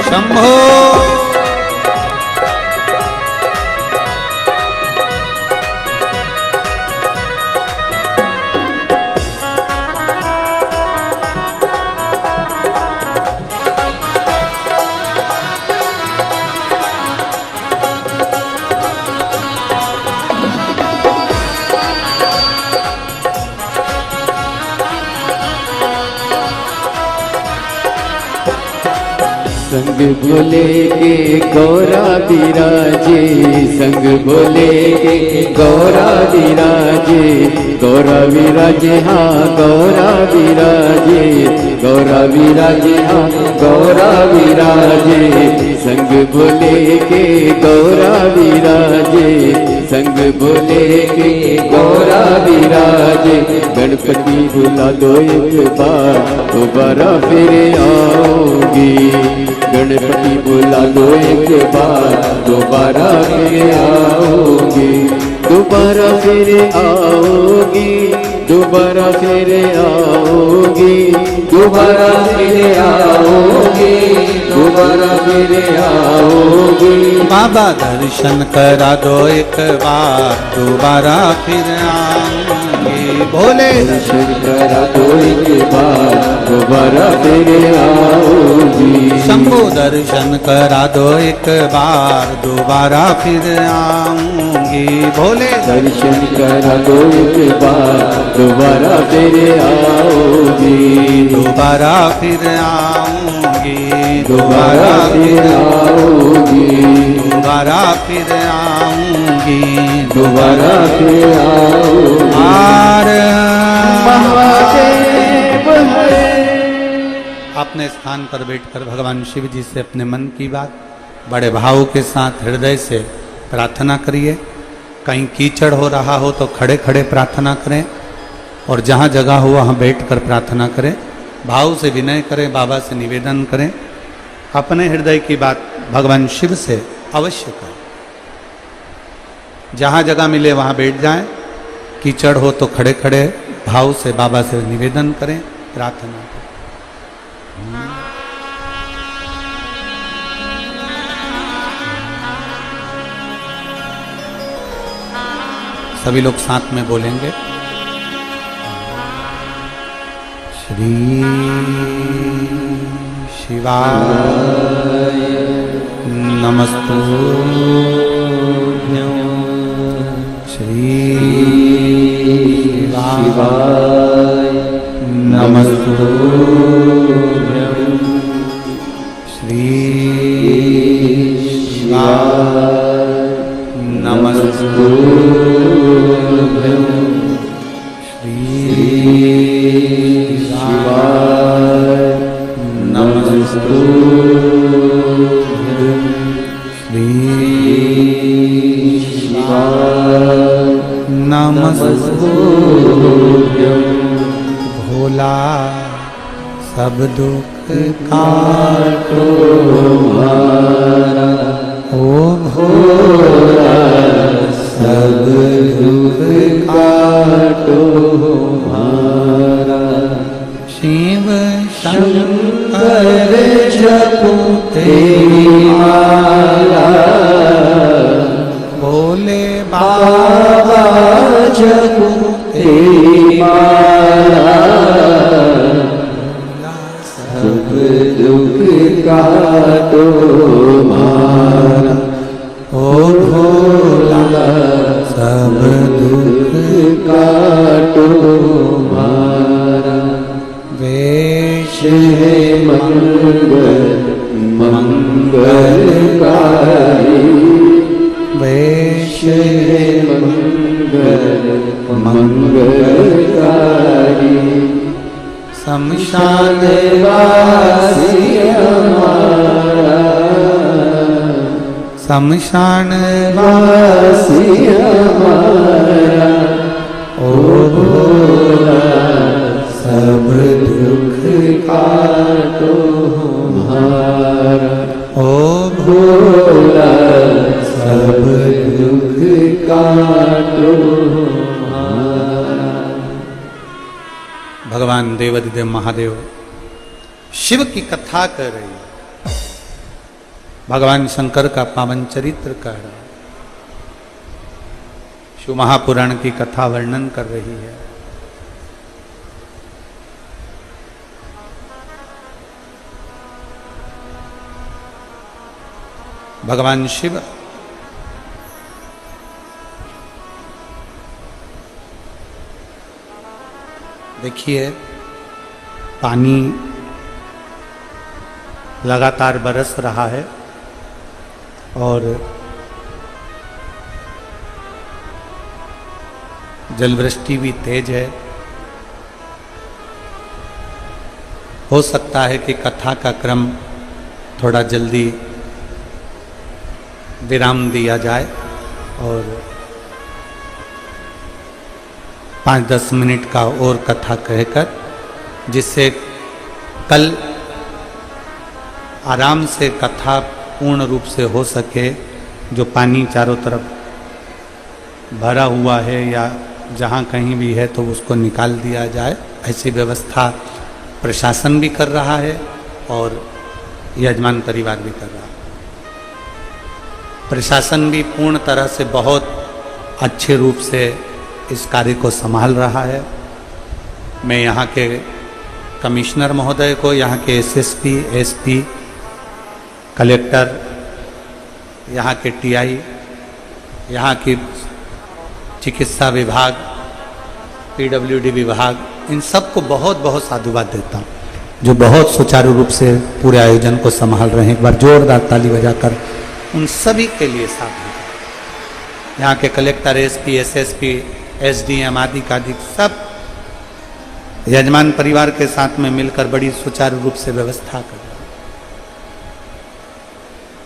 शंभो संग भोले के गौरा विराजे, संग भोले के गौरा विराजे, गौरा विराजे हाँ गौरा विराजे, गौरा विराजे हाँ गौरा विराजे, संग भोले के गौरा विराजे, संग भोले के गौरा विराजे। गणपति बुला दो एक बार दोबारा फिर आओगी, गणपति बुला दो एक बार दोबारा फिर आओगी, दोबारा फिर आओगी, दोबारा फिर आओगी, दोबारा फिर आओगी, दोबारा फिर आओगी। बाबा दर्शन करा दो एक बार दोबारा फिर आऊंगी, भोले दर्शन करा दो एक बार दोबारा फिर आओगी, शंभो दर्शन करा दो एक बार दोबारा फिर आऊंगी, भोले दर्शन करा दो एक बार दोबारा फिर आओगी, दोबारा फिर आऊंगी, दोबारा फिर आओगी, दोबारा फिर आऊंगी, दोबारा फिर आओगी। हर महादेव हरे। अपने स्थान पर बैठकर भगवान शिव जी से अपने मन की बात बड़े भाव के साथ हृदय से प्रार्थना करिए। कहीं कीचड़ हो रहा हो तो खड़े खड़े प्रार्थना करें, और जहाँ जगह हो वहाँ बैठकर प्रार्थना करें। भाव से विनय करें, बाबा से निवेदन करें, अपने हृदय की बात भगवान शिव से अवश्य करें। जहाँ जगह मिले वहाँ बैठ जाएं, कीचड़ हो तो खड़े खड़े भाव से बाबा से निवेदन करें, प्रार्थना करें। सभी लोग साथ में बोलेंगे, श्री शिवाय नमस्तुभ्यं, श्री शिवाय नमस्तुभ्यं, श्री शिवाय नमस्तुभ्यं, श्री शिवाय नमस्तुभ्यं, श्री शिवाय नमस्तुभ्यं। भोला सब दुख काटो हमारा, ओ भोला सब दुख काटो हमारा, शिव शंकर जपो तेरी माला, भोले बाबा जपो तेरी माला, सब दुख काटो हमारा, ओ भोला सब दुख काटो हमारा। वेश है मंगल मंगलकारी, वेश है मंगल मंगलकारी, शमशान वासी हमारा, शमशान वासी हमारा, ओ भोला सब दुख काटो हमारा, ओ भोला सब दुख काटो हमारा। भगवान देवाधिदेव महादेव शिव की कथा कर रही है, भगवान शंकर का पावन चरित्र कह रहा है, शिव महापुराण की कथा वर्णन कर रही है। भगवान शिव देखिए पानी लगातार बरस रहा है और जलवृष्टि भी तेज है। हो सकता है कि कथा का क्रम थोड़ा जल्दी विराम दिया जाए और 5-10 मिनट का और कथा कहकर, जिससे कल आराम से कथा पूर्ण रूप से हो सके। जो पानी चारों तरफ भरा हुआ है या जहाँ कहीं भी है तो उसको निकाल दिया जाए, ऐसी व्यवस्था प्रशासन भी कर रहा है और यजमान परिवार भी कर रहा है। प्रशासन भी पूर्ण तरह से बहुत अच्छे रूप से इस कार्य को संभाल रहा है। मैं यहाँ के कमिश्नर महोदय को, यहाँ के एसएसपी, एसपी, कलेक्टर, यहाँ के टीआई, यहाँ की चिकित्सा विभाग, पीडब्ल्यूडी विभाग, इन सबको बहुत बहुत साधुवाद देता हूँ, जो बहुत सुचारू रूप से पूरे आयोजन को संभाल रहे हैं। एक बार जोरदार ताली बजाकर उन सभी के लिए साधु। यहाँ के कलेक्टर, एसपी, एसएसपी, एसडीएम आदि का अधिक सब यजमान परिवार के साथ में मिलकर बड़ी सुचारू रूप से व्यवस्था कर रहे हैं।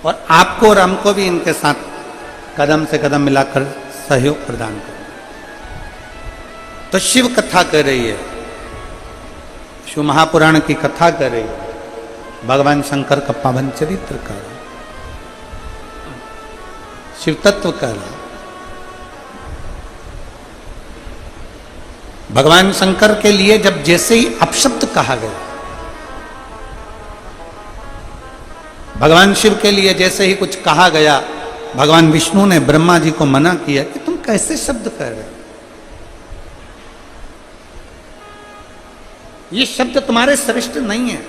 और आपको और हमको भी इनके साथ कदम से कदम मिलाकर सहयोग प्रदान करें। तो शिव कथा कर रही है, शिव महापुराण की कथा कर रही है, भगवान शंकर का पावन चरित्र कर रहा है, शिव तत्व कर रहा है। भगवान शंकर के लिए जब जैसे ही अपशब्द कहा गया, भगवान शिव के लिए जैसे ही कुछ कहा गया, भगवान विष्णु ने ब्रह्मा जी को मना किया कि तुम कैसे शब्द कह रहे हो, ये शब्द तुम्हारे श्रेष्ठ नहीं है,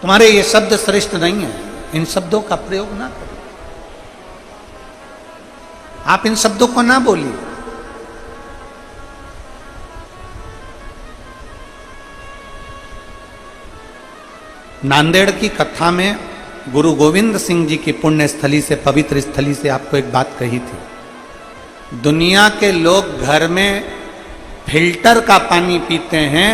तुम्हारे ये शब्द श्रेष्ठ नहीं है, इन शब्दों का प्रयोग ना करो, आप इन शब्दों को ना बोलिए। नांदेड़ की कथा में गुरु गोविंद सिंह जी की पुण्य स्थली से, पवित्र स्थली से आपको एक बात कही थी। दुनिया के लोग घर में फिल्टर का पानी पीते हैं,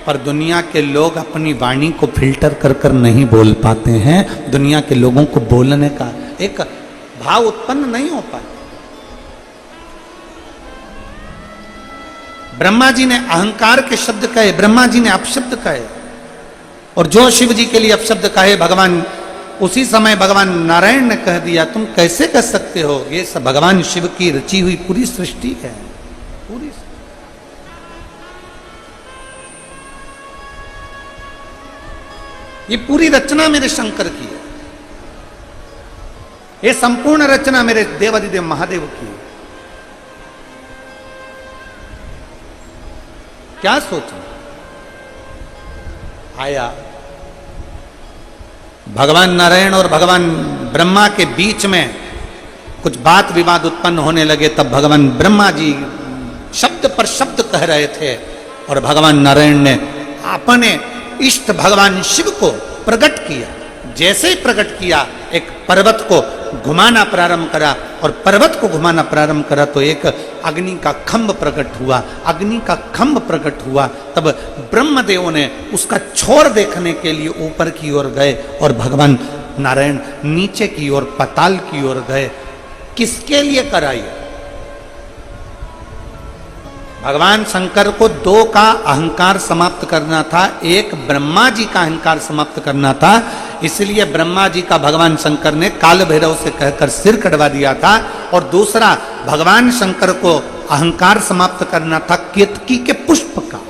पर दुनिया के लोग अपनी वाणी को फिल्टर कर कर नहीं बोल पाते हैं। दुनिया के लोगों को बोलने का एक भाव उत्पन्न नहीं हो पाता। ब्रह्मा जी ने अहंकार के शब्द कहे, ब्रह्मा जी ने अपशब्द कहे, और जो शिव जी के लिए अपशब्द कहे, भगवान उसी समय भगवान नारायण ने कह दिया तुम कैसे कह सकते हो, ये सब भगवान शिव की रची हुई पूरी सृष्टि है, पूरी। ये पूरी रचना मेरे शंकर की है, ये संपूर्ण रचना मेरे देवादिदेव महादेव की है। क्या सोचा आया भगवान नारायण और भगवान ब्रह्मा के बीच में कुछ बात विवाद उत्पन्न होने लगे, तब भगवान ब्रह्मा जी शब्द पर शब्द कह रहे थे और भगवान नारायण ने अपने इष्ट भगवान शिव को प्रकट किया। जैसे ही प्रकट किया, एक पर्वत को घुमाना प्रारंभ करा, और पर्वत को घुमाना प्रारंभ करा तो एक अग्नि का खंभ प्रकट हुआ। अग्नि का खंभ प्रकट हुआ, तब ब्रह्मदेव ने उसका छोर देखने के लिए ऊपर की ओर गए और भगवान नारायण नीचे की ओर, पाताल की ओर गए। किसके लिए कराई? भगवान शंकर को दो का अहंकार समाप्त करना था, एक ब्रह्मा जी का अहंकार समाप्त करना था। इसलिए ब्रह्मा जी का भगवान शंकर ने काल भैरव से कहकर सिर कटवा दिया था, और दूसरा भगवान शंकर को अहंकार समाप्त करना था केतकी के पुष्प का,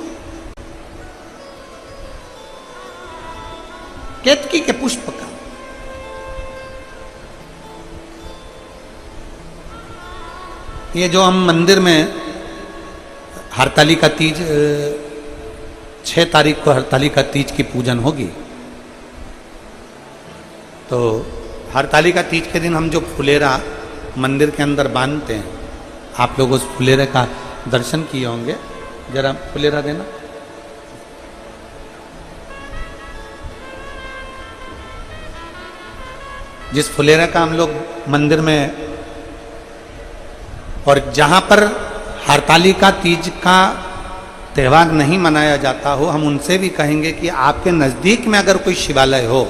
केतकी के पुष्प का। ये जो हम मंदिर में हरतालिका तीज 6 तारीख को हरतालिका तीज की पूजन होगी, तो हरतालिका तीज के दिन हम जो फुलेरा मंदिर के अंदर बांधते हैं, आप लोग उस फुलेरे का दर्शन किए होंगे। जरा फुलेरा देना। जिस फुलेरा का हम लोग मंदिर में और जहां पर हरतालिका तीज का त्यौहार नहीं मनाया जाता हो, हम उनसे भी कहेंगे कि आपके नज़दीक में अगर कोई शिवालय हो,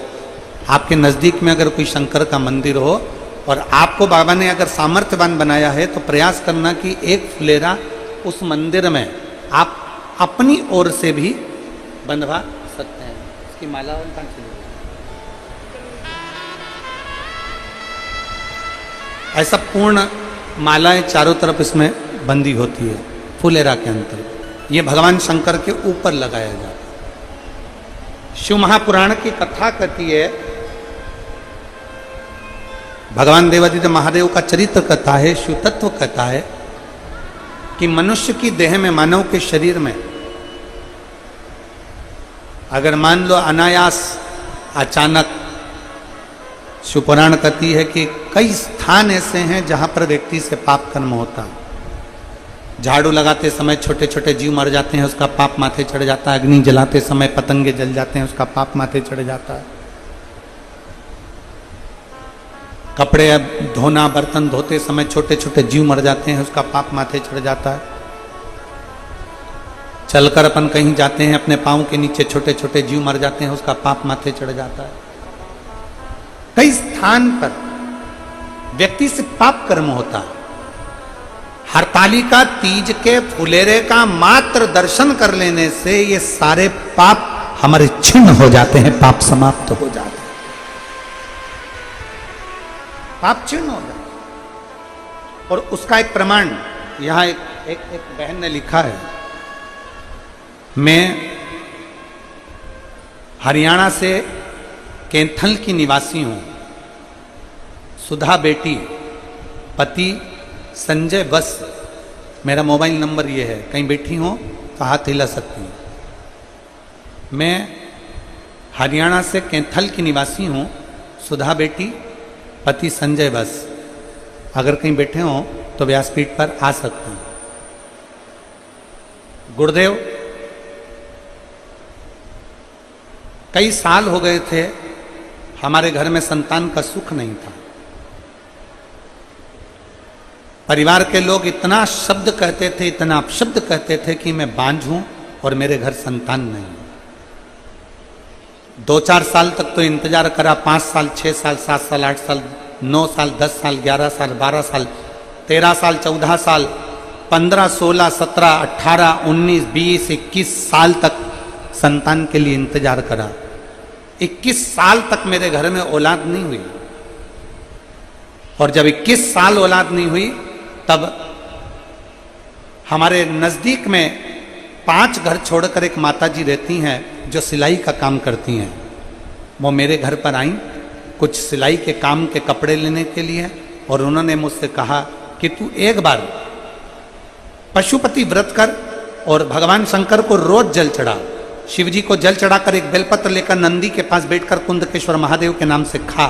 आपके नज़दीक में अगर कोई शंकर का मंदिर हो और आपको बाबा ने अगर सामर्थ्यवान बनाया है तो प्रयास करना कि एक फुलेरा उस मंदिर में आप अपनी ओर से भी बंधवा सकते हैं। इसकी माला कहाँ चली गई? ऐसा पूर्ण मालाएं चारों तरफ इसमें बंदी होती है फुलेरा के अंतर। ये भगवान शंकर के ऊपर लगाया जाता है। शिव महापुराण की कथा कहती है, भगवान देवादिदेव महादेव का चरित्र कहता है, शिव तत्व कहता है कि मनुष्य की देह में, मानव के शरीर में अगर मान लो अनायास अचानक, शिव पुराण कहती है कि कई स्थान ऐसे हैं जहां पर व्यक्ति से पाप कर्म होता है। झाड़ू लगाते समय छोटे छोटे जीव मर जाते हैं, उसका पाप माथे चढ़ जाता है। अग्नि जलाते समय पतंगे जल जाते हैं, उसका पाप माथे चढ़ जाता है। कपड़े धोना, बर्तन धोते समय छोटे छोटे जीव मर जाते हैं, उसका पाप माथे चढ़ जाता है। चलकर अपन कहीं जाते हैं, अपने पांव के नीचे छोटे छोटे जीव मर जाते हैं, उसका पाप माथे चढ़ जाता है। कई स्थान पर व्यक्ति से पाप कर्म होता है। हरतालिका तीज के फुलेरे का मात्र दर्शन कर लेने से ये सारे पाप हमारे छिन्न हो जाते हैं, पाप समाप्त हो जाते हैं, पाप छिन्न हो जाते हैं। और उसका एक प्रमाण यहां एक बहन ने लिखा है। मैं हरियाणा से कैथल की निवासी हूं। सुधा बेटी, पति संजय बस, मेरा मोबाइल नंबर ये है, कहीं बैठी हो तो हाथ हिला सकती हूं। मैं हरियाणा से कैथल की निवासी हूं। सुधा बेटी, पति संजय बस, अगर कहीं बैठे हो तो व्यासपीठ पर आ सकते हैं। गुरुदेव, कई साल हो गए थे, हमारे घर में संतान का सुख नहीं था। परिवार के लोग इतना शब्द कहते थे, इतना अपशब्द कहते थे कि मैं बांझ हूं और मेरे घर संतान नहीं। 2-4 साल तक तो इंतजार करा, 5 साल, 6 साल, 7 साल, 8 साल, 9 साल, 10 साल, 11 साल, 12 साल, 13 साल, 14 साल, 15, 16, 17, 18, 19, 20, 21 साल तक संतान के लिए इंतजार करा। 21 साल तक मेरे घर में औलाद नहीं हुई। और जब 21 साल औलाद नहीं हुई, तब हमारे नजदीक में 5 घर छोड़कर एक माताजी रहती हैं जो सिलाई का काम करती हैं। वो मेरे घर पर आई कुछ सिलाई के काम के कपड़े लेने के लिए, और उन्होंने मुझसे कहा कि तू एक बार पशुपति व्रत कर और भगवान शंकर को रोज जल चढ़ा। शिव जी को जल चढ़ाकर एक बेलपत्र लेकर नंदी के पास बैठकर कुंदकेश्वर महादेव के नाम से खा।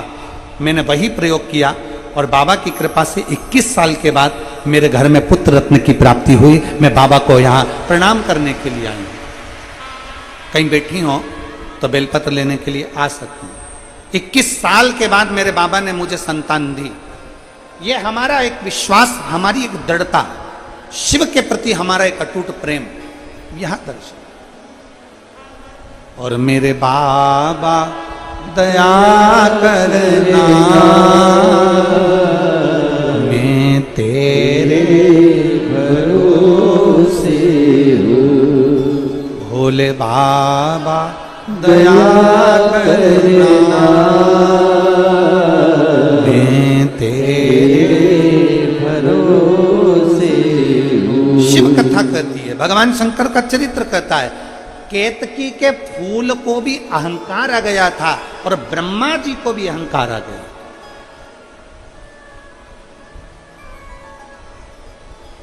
मैंने वही प्रयोग किया और बाबा की कृपा से 21 साल के बाद मेरे घर में पुत्र रत्न की प्राप्ति हुई। मैं बाबा को यहाँ प्रणाम करने के लिए आई। कहीं बैठी हो तो बेलपत्र लेने के लिए आ सकती हूँ। 21 साल के बाद मेरे बाबा ने मुझे संतान दी। ये हमारा एक विश्वास, हमारी एक दृढ़ता, शिव के प्रति हमारा एक अटूट प्रेम यह दर्शन। और मेरे बाबा दया करना, मैं तेरे भरोसे हूँ। भोले बाबा दया करना, मैं तेरे भरोसे हूँ। शिव कथा कहती है, भगवान शंकर का चरित्र कहता है, केतकी के फूल को भी अहंकार आ गया था और ब्रह्मा जी को भी अहंकार आ गया।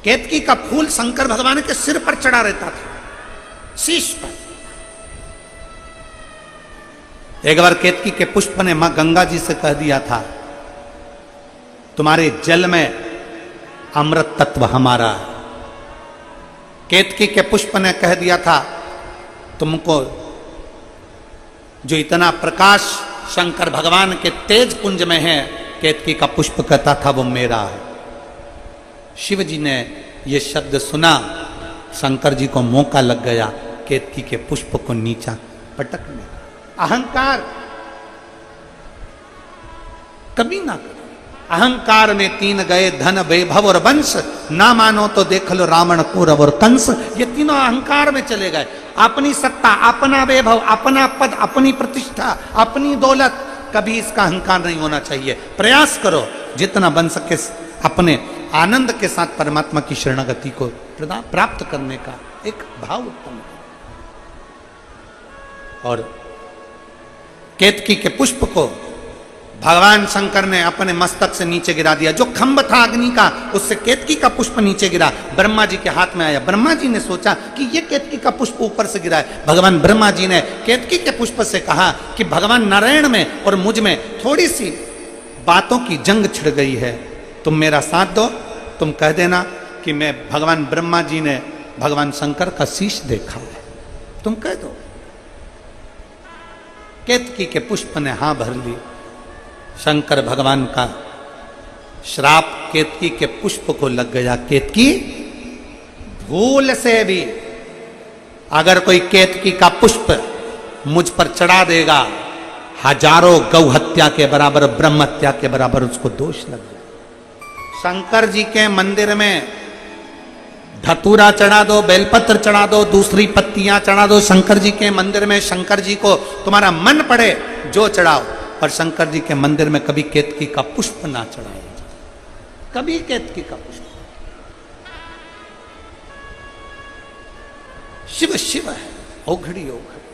केतकी का फूल शंकर भगवान के सिर पर चढ़ा रहता था, शीश पर। एक बार केतकी के पुष्प ने मां गंगा जी से कह दिया था, तुम्हारे जल में अमृत तत्व हमारा है। केतकी के पुष्प ने कह दिया था, तुमको जो इतना प्रकाश शंकर भगवान के तेज पुंज में है, केतकी का पुष्प कहता था वो मेरा है। शिव जी ने ये शब्द सुना, शंकर जी को मौका लग गया केतकी के पुष्प को नीचा पटकने। अहंकार कभी ना करो। अहंकार में 3 गए, धन वैभव और वंश, ना मानो तो देख लो रावण कौरव और कंस। ये तीनों अहंकार में चले गए। अपनी सत्ता, अपना वैभव, अपना पद, अपनी प्रतिष्ठा, अपनी दौलत, कभी इसका अहंकार नहीं होना चाहिए। प्रयास करो जितना बन सके अपने आनंद के साथ परमात्मा की शरणागति को प्राप्त करने का एक भाव उत्पन्न करो। और केतकी के पुष्प को भगवान शंकर ने अपने मस्तक से नीचे गिरा दिया। जो खंभ था अग्नि का, उससे केतकी का पुष्प नीचे गिरा, ब्रह्मा जी के हाथ में आया। ब्रह्मा जी ने सोचा कि ये केतकी का पुष्प ऊपर से गिरा है। भगवान ब्रह्मा जी ने केतकी के पुष्प से कहा कि भगवान नारायण में और मुझ में थोड़ी सी बातों की जंग छिड़ गई है, तुम मेरा साथ दो। तुम कह देना कि मैं भगवान ब्रह्मा जी ने भगवान शंकर का शीश देखा है, तुम कह दो। केतकी के पुष्प ने हां भर ली। शंकर भगवान का श्राप केतकी के पुष्प को लग गया। केतकी, भूल से भी अगर कोई केतकी का पुष्प मुझ पर चढ़ा देगा, हजारों गौ हत्या के बराबर, ब्रह्म हत्या के बराबर उसको दोष लग जाए। शंकर जी के मंदिर में धतूरा चढ़ा दो, बेलपत्र चढ़ा दो, दूसरी पत्तियां चढ़ा दो। शंकर जी के मंदिर में शंकर जी को तुम्हारा मन पड़े जो चढ़ाओ, पर शंकर जी के मंदिर में कभी केतकी का पुष्प ना चढ़ाया जाए, कभी केतकी का पुष्प। शिव शिव है, ओघड़ी ओघड़ी।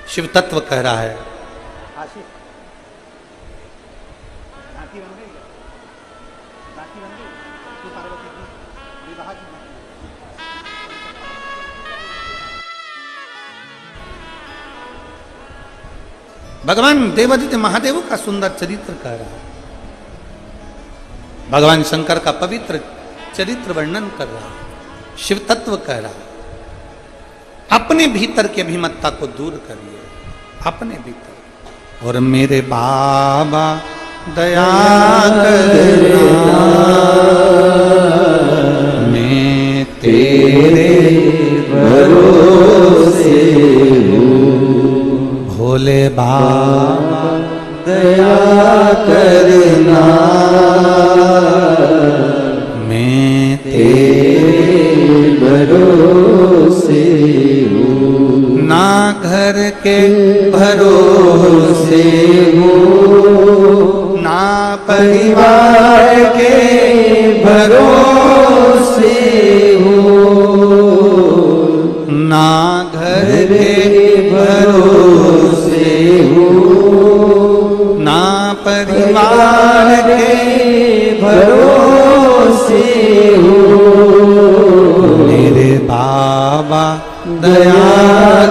शिव तत्व कह रहा है। भगवान देवादित्य महादेव का सुंदर चरित्र कह रहा है। भगवान शंकर का पवित्र चरित्र वर्णन कर रहा है। शिव तत्व कह रहा है। अपने भीतर की अभिमत्ता को दूर करिए, अपने भीतर। और मेरे बाबा दया करना, मैं तेरे भरोसे भोले बाबा दया करना, मैं तेरे भरोसे हूँ। ना घर के भरोसे हूँ, ना परिवार के भरोसे हूँ, ना घर के भरोसे हूँ, ना परिवार के भरोसे हूँ। मेरे बाबा दया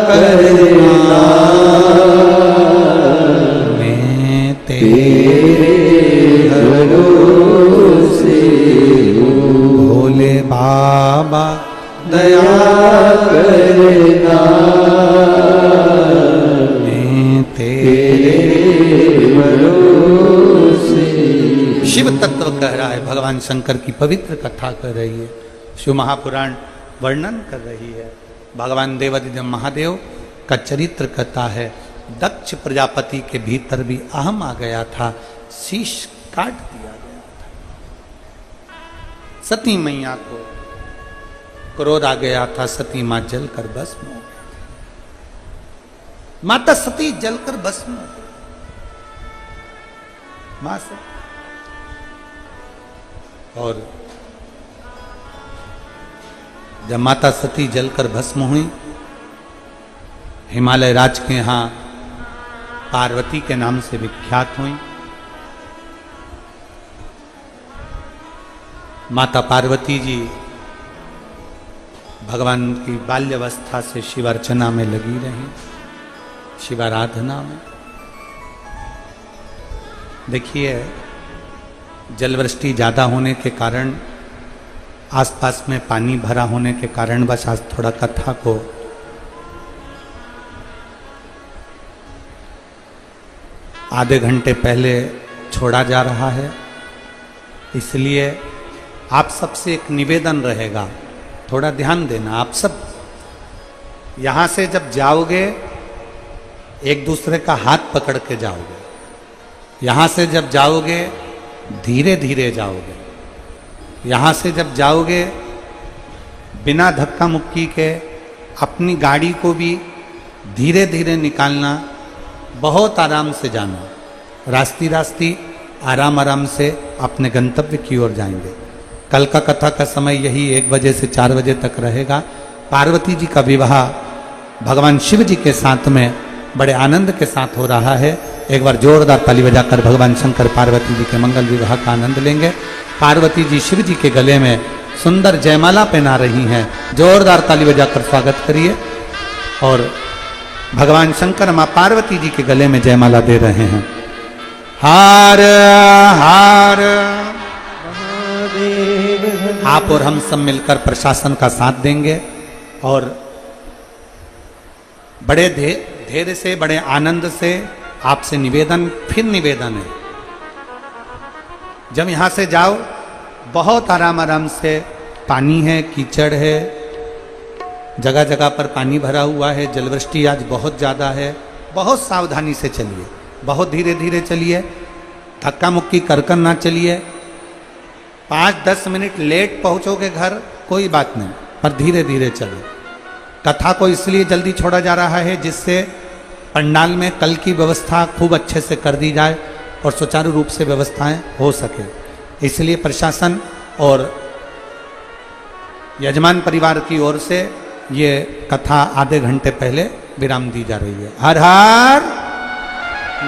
करना, मैं तेरे भरोसे हूँ। भोले बाबा दया करना, मैं तेरे भरोसे। शिव तत्व कह रहा है। भगवान शंकर की पवित्र कथा कर रही है, शिव महापुराण वर्णन कर रही है। भगवान देवादिदेव महादेव का चरित्र कहता है, दक्ष प्रजापति के भीतर भी अहम आ गया था, शीश काट दिया गया था। सती मैया को क्रोध आ गया था, सती मां जलकर भस्म हो गई। माता सती जलकर भस्म हो गई। मां से और जब माता सती जलकर भस्म हुई, हिमालय राज के यहां पार्वती के नाम से विख्यात हुई। माता पार्वती जी भगवान की बाल्यावस्था से शिवार्चना में लगी रही, शिवाराधना में। देखिए, जलवृष्टि ज़्यादा होने के कारण, आसपास में पानी भरा होने के कारण बस आज थोड़ा कथा को आधे घंटे पहले छोड़ा जा रहा है। इसलिए आप सबसे एक निवेदन रहेगा, थोड़ा ध्यान देना। आप सब यहाँ से जब जाओगे एक दूसरे का हाथ पकड़ के जाओगे। यहाँ से जब जाओगे धीरे धीरे जाओगे। यहाँ से जब जाओगे बिना धक्का मुक्की के अपनी गाड़ी को भी धीरे धीरे निकालना, बहुत आराम से जाना। रास्ती रास्ती आराम आराम से अपने गंतव्य की ओर जाएंगे। कल का कथा का समय यही 1 बजे से 4 बजे तक रहेगा। पार्वती जी का विवाह भगवान शिव जी के साथ में बड़े आनंद के साथ हो रहा है। एक बार जोरदार ताली बजाकर भगवान शंकर पार्वती जी के मंगल विवाह का आनंद लेंगे। पार्वती जी शिव जी के गले में सुंदर जयमाला पहना रही हैं। जोरदार ताली बजाकर स्वागत करिए। और भगवान शंकर मां पार्वती जी के गले में जयमाला दे रहे हैं। हार हार आप और हम सब मिलकर प्रशासन का साथ देंगे और बड़े धैर्य से, बड़े आनंद से आपसे निवेदन, फिर निवेदन है, जब यहां से जाओ बहुत आराम आराम से। पानी है, कीचड़ है, जगह जगह पर पानी भरा हुआ है, जलवृष्टि आज बहुत ज़्यादा है। बहुत सावधानी से चलिए, बहुत धीरे धीरे चलिए, धक्का मुक्की कर कर ना चलिए। 5-10 मिनट लेट पहुंचोगे घर कोई बात नहीं, पर धीरे धीरे चलो। कथा को इसलिए जल्दी छोड़ा जा रहा है जिससे पंडाल में कल की व्यवस्था खूब अच्छे से कर दी जाए और सुचारू रूप से व्यवस्थाएं हो सके। इसलिए प्रशासन और यजमान परिवार की ओर से ये कथा आधे घंटे पहले विराम दी जा रही है। हर हर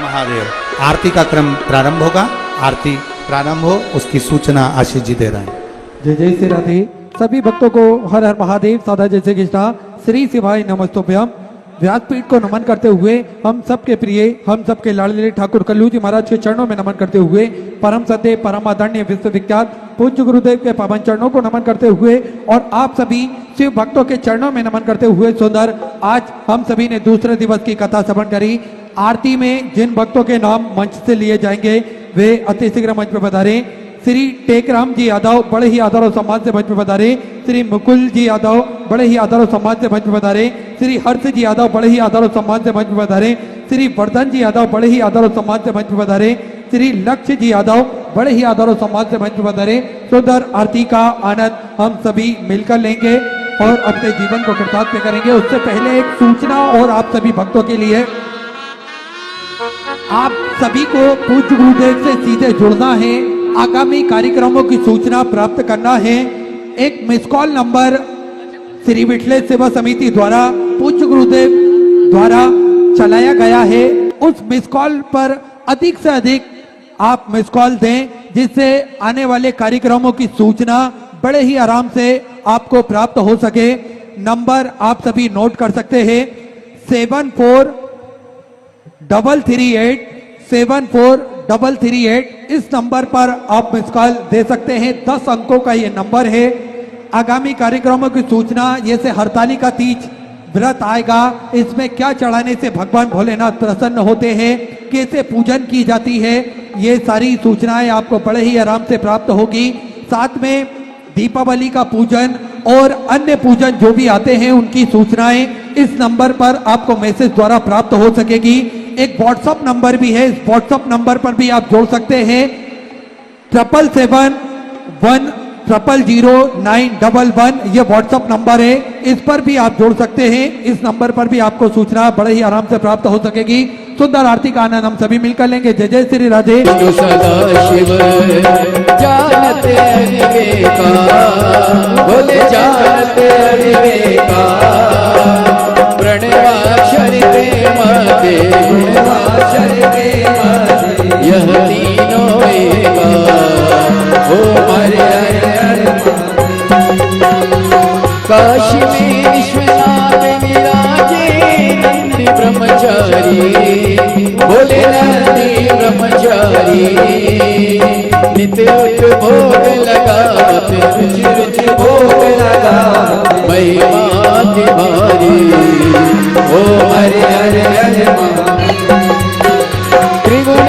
महादेव। आरती का क्रम प्रारंभ होगा। आरती प्रारंभ हो उसकी सूचना आशीष जी दे रहे हैं। जय जय श्री राधे। सभी भक्तों को हर हर महादेव, साधा जय श्री कृष्णा, श्री शिवाय नमस्तोभ्यम। व्यासपीठ को नमन करते हुए हम सबके प्रिय, हम सबके लाडले ठाकुर कल्लू जी महाराज के चरणों में नमन करते हुए परम सत्य, परम आदरणीय, विश्वविख्यात पूज्य गुरुदेव के पावन चरणों को नमन करते हुए और आप सभी शिव भक्तों के चरणों में नमन करते हुए सुंदर आज हम सभी ने दूसरे दिवस की कथा श्रवण करी। आरती में जिन भक्तों के नाम मंच से लिए जाएंगे वे अति शीघ्र मंच पर पधारे। श्री टेकराम जी यादव बड़े ही आदर और सम्मान से मंच पर पधारे। श्री मुकुल जी यादव बड़े ही आदर और सम्मान से मंच पर पधारे। श्री हर्ष जी यादव बड़े ही आदर और सम्मान से मंच पर पधारे। श्री वर्धन जी यादव बड़े ही आदर और सम्मान से मंच पर पधारे। श्री लक्ष्य जी यादव बड़े ही आदर और सम्मान से मंच पर पधारे। सुंदर आरती का आनंद हम सभी मिलकर लेंगे और अपने जीवन को कृतार्थ करेंगे। उससे पहले एक सूचना और आप सभी भक्तों के लिए, आप सभी को पूज्य गुरुदेव से सीधे जुड़ना है, आगामी कार्यक्रमों की सूचना प्राप्त करना है। एक miss call number Shri Vithalesh सेवा समिति द्वारा पूज्य गुरुदेव द्वारा चलाया गया है। उस मिस कॉल पर अधिक से अधिक आप मिस कॉल दें जिससे आने वाले कार्यक्रमों की सूचना बड़े ही आराम से आपको प्राप्त हो सके। नंबर आप सभी नोट कर सकते हैं 7438 इस नंबर पर आप मिस कॉल दे सकते हैं। 10 अंकों का ये नंबर है। आगामी कार्यक्रमों की सूचना, जैसे हरतालिका तीज व्रत आएगा, इसमें क्या चढ़ाने से भगवान भोलेनाथ प्रसन्न होते हैं, कैसे पूजन की जाती है, ये सारी सूचनाएं आपको बड़े ही आराम से प्राप्त होगी। साथ में दीपावली का पूजन और अन्य पूजन जो भी आते हैं उनकी सूचनाएं इस नंबर पर आपको मैसेज द्वारा प्राप्त हो सकेगी। एक व्हाट्सएप नंबर भी है, इस व्हाट्सएप नंबर पर भी आप जोड़ सकते हैं 7771000911। ये व्हाट्सएप नंबर है, इस पर भी आप जोड़ सकते हैं। इस नंबर पर भी आपको सूचना बड़े ही आराम से प्राप्त हो सकेगी। सुंदर आरती का आनंद हम सभी मिलकर लेंगे। जय जय श्री राधे। जो सदा शिव जानते विवेका, बोले जानते विवेका, प्रणवाक्षर प्रेम दे, प्रणवाक्षर प्रेम दे, यह तीनों एका, ओ हरे हरे। काशी में विश्वनाथ विराजे नंदी ब्रह्मचारी, बोले नंदी ब्रह्मचारी, नित्य भोग लगावत, रुचि रुचि भोग लगावत, महिमा तुम्हारी, ओ हरे हरे हरे। त्रिगुण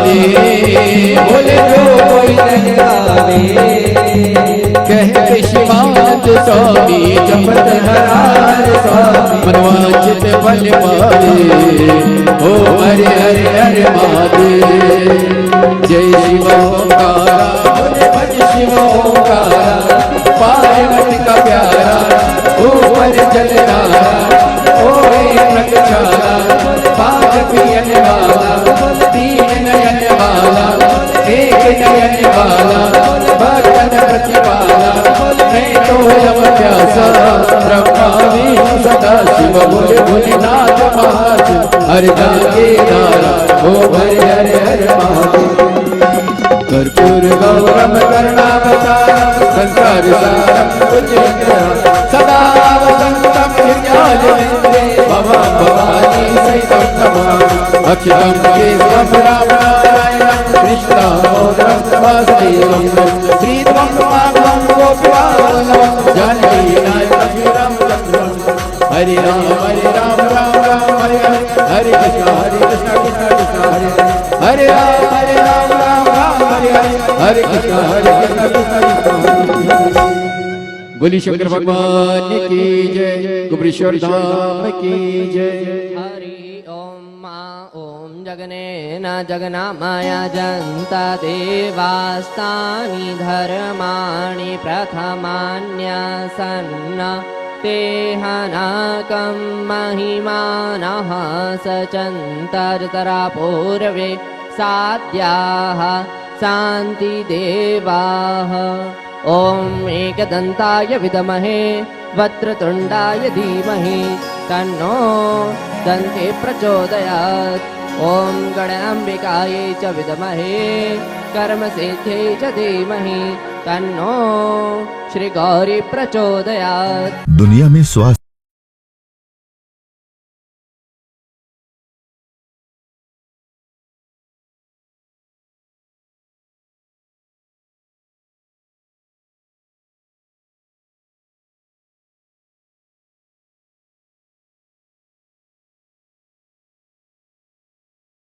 गावे बोले जो कोई नहीं गावे कहते शिवानंद स्वामी जपत हरार स्वामी मनवांचित फल पावे ओ हरे हरे हरे महादेव जय शिव ओंकारा बोले भज शिव ओंकारा पार्वत का प्यारा ऊपर जल रहा ओ प्रगचारा पाग पियन वाला तीन नयन वाला एक नयन वाला भगवन प्रतिपाला मैं तो यम प्यासा ब्रह्मा विष्णु सदा शिव बोले भोलेनाथ महादेव हर के दारा ओ हरे हरे हरे महादेव कर्पूर गौरम करुणावतारम संसार सारम भुजगेन्द्रम सदा वसंतम हृदयालये भवा भवानी सहितं नमामि अखिलं केशवं राम नारायणं कृष्णं वासुदेवं श्रीत्वं माधवं गोपीवल्लभं जानकीनायकं रामचन्द्रं हरे राम राम राम हरे हरे हरे कृष्ण कृष्ण कृष्ण हरे हरे राम राम हरे हरे कृष्ण कृष्ण बोली शंकर भगवान की जय कुबेश्वर धाम की जय हरि ओम मा ओम जगने न जगनामाया जन्ता देवास्तानि धर्माणि प्रथमान्यसन्न तेहनाकं महिमानः सचन्तर्तरा पूर्वे साद्याः शान्तिदेवाः ॐ एकदन्ताय विद्महे वक्रतुण्डाय धीमहि तन्नो दन्ते प्रचोदयात् ॐ गणाम्बिकायै च विद्महे कर्मसिद्ध्यै च धीमहि तन्नो श्रीगौरी प्रचोदयात्। दुनिया में स्वास्थ्य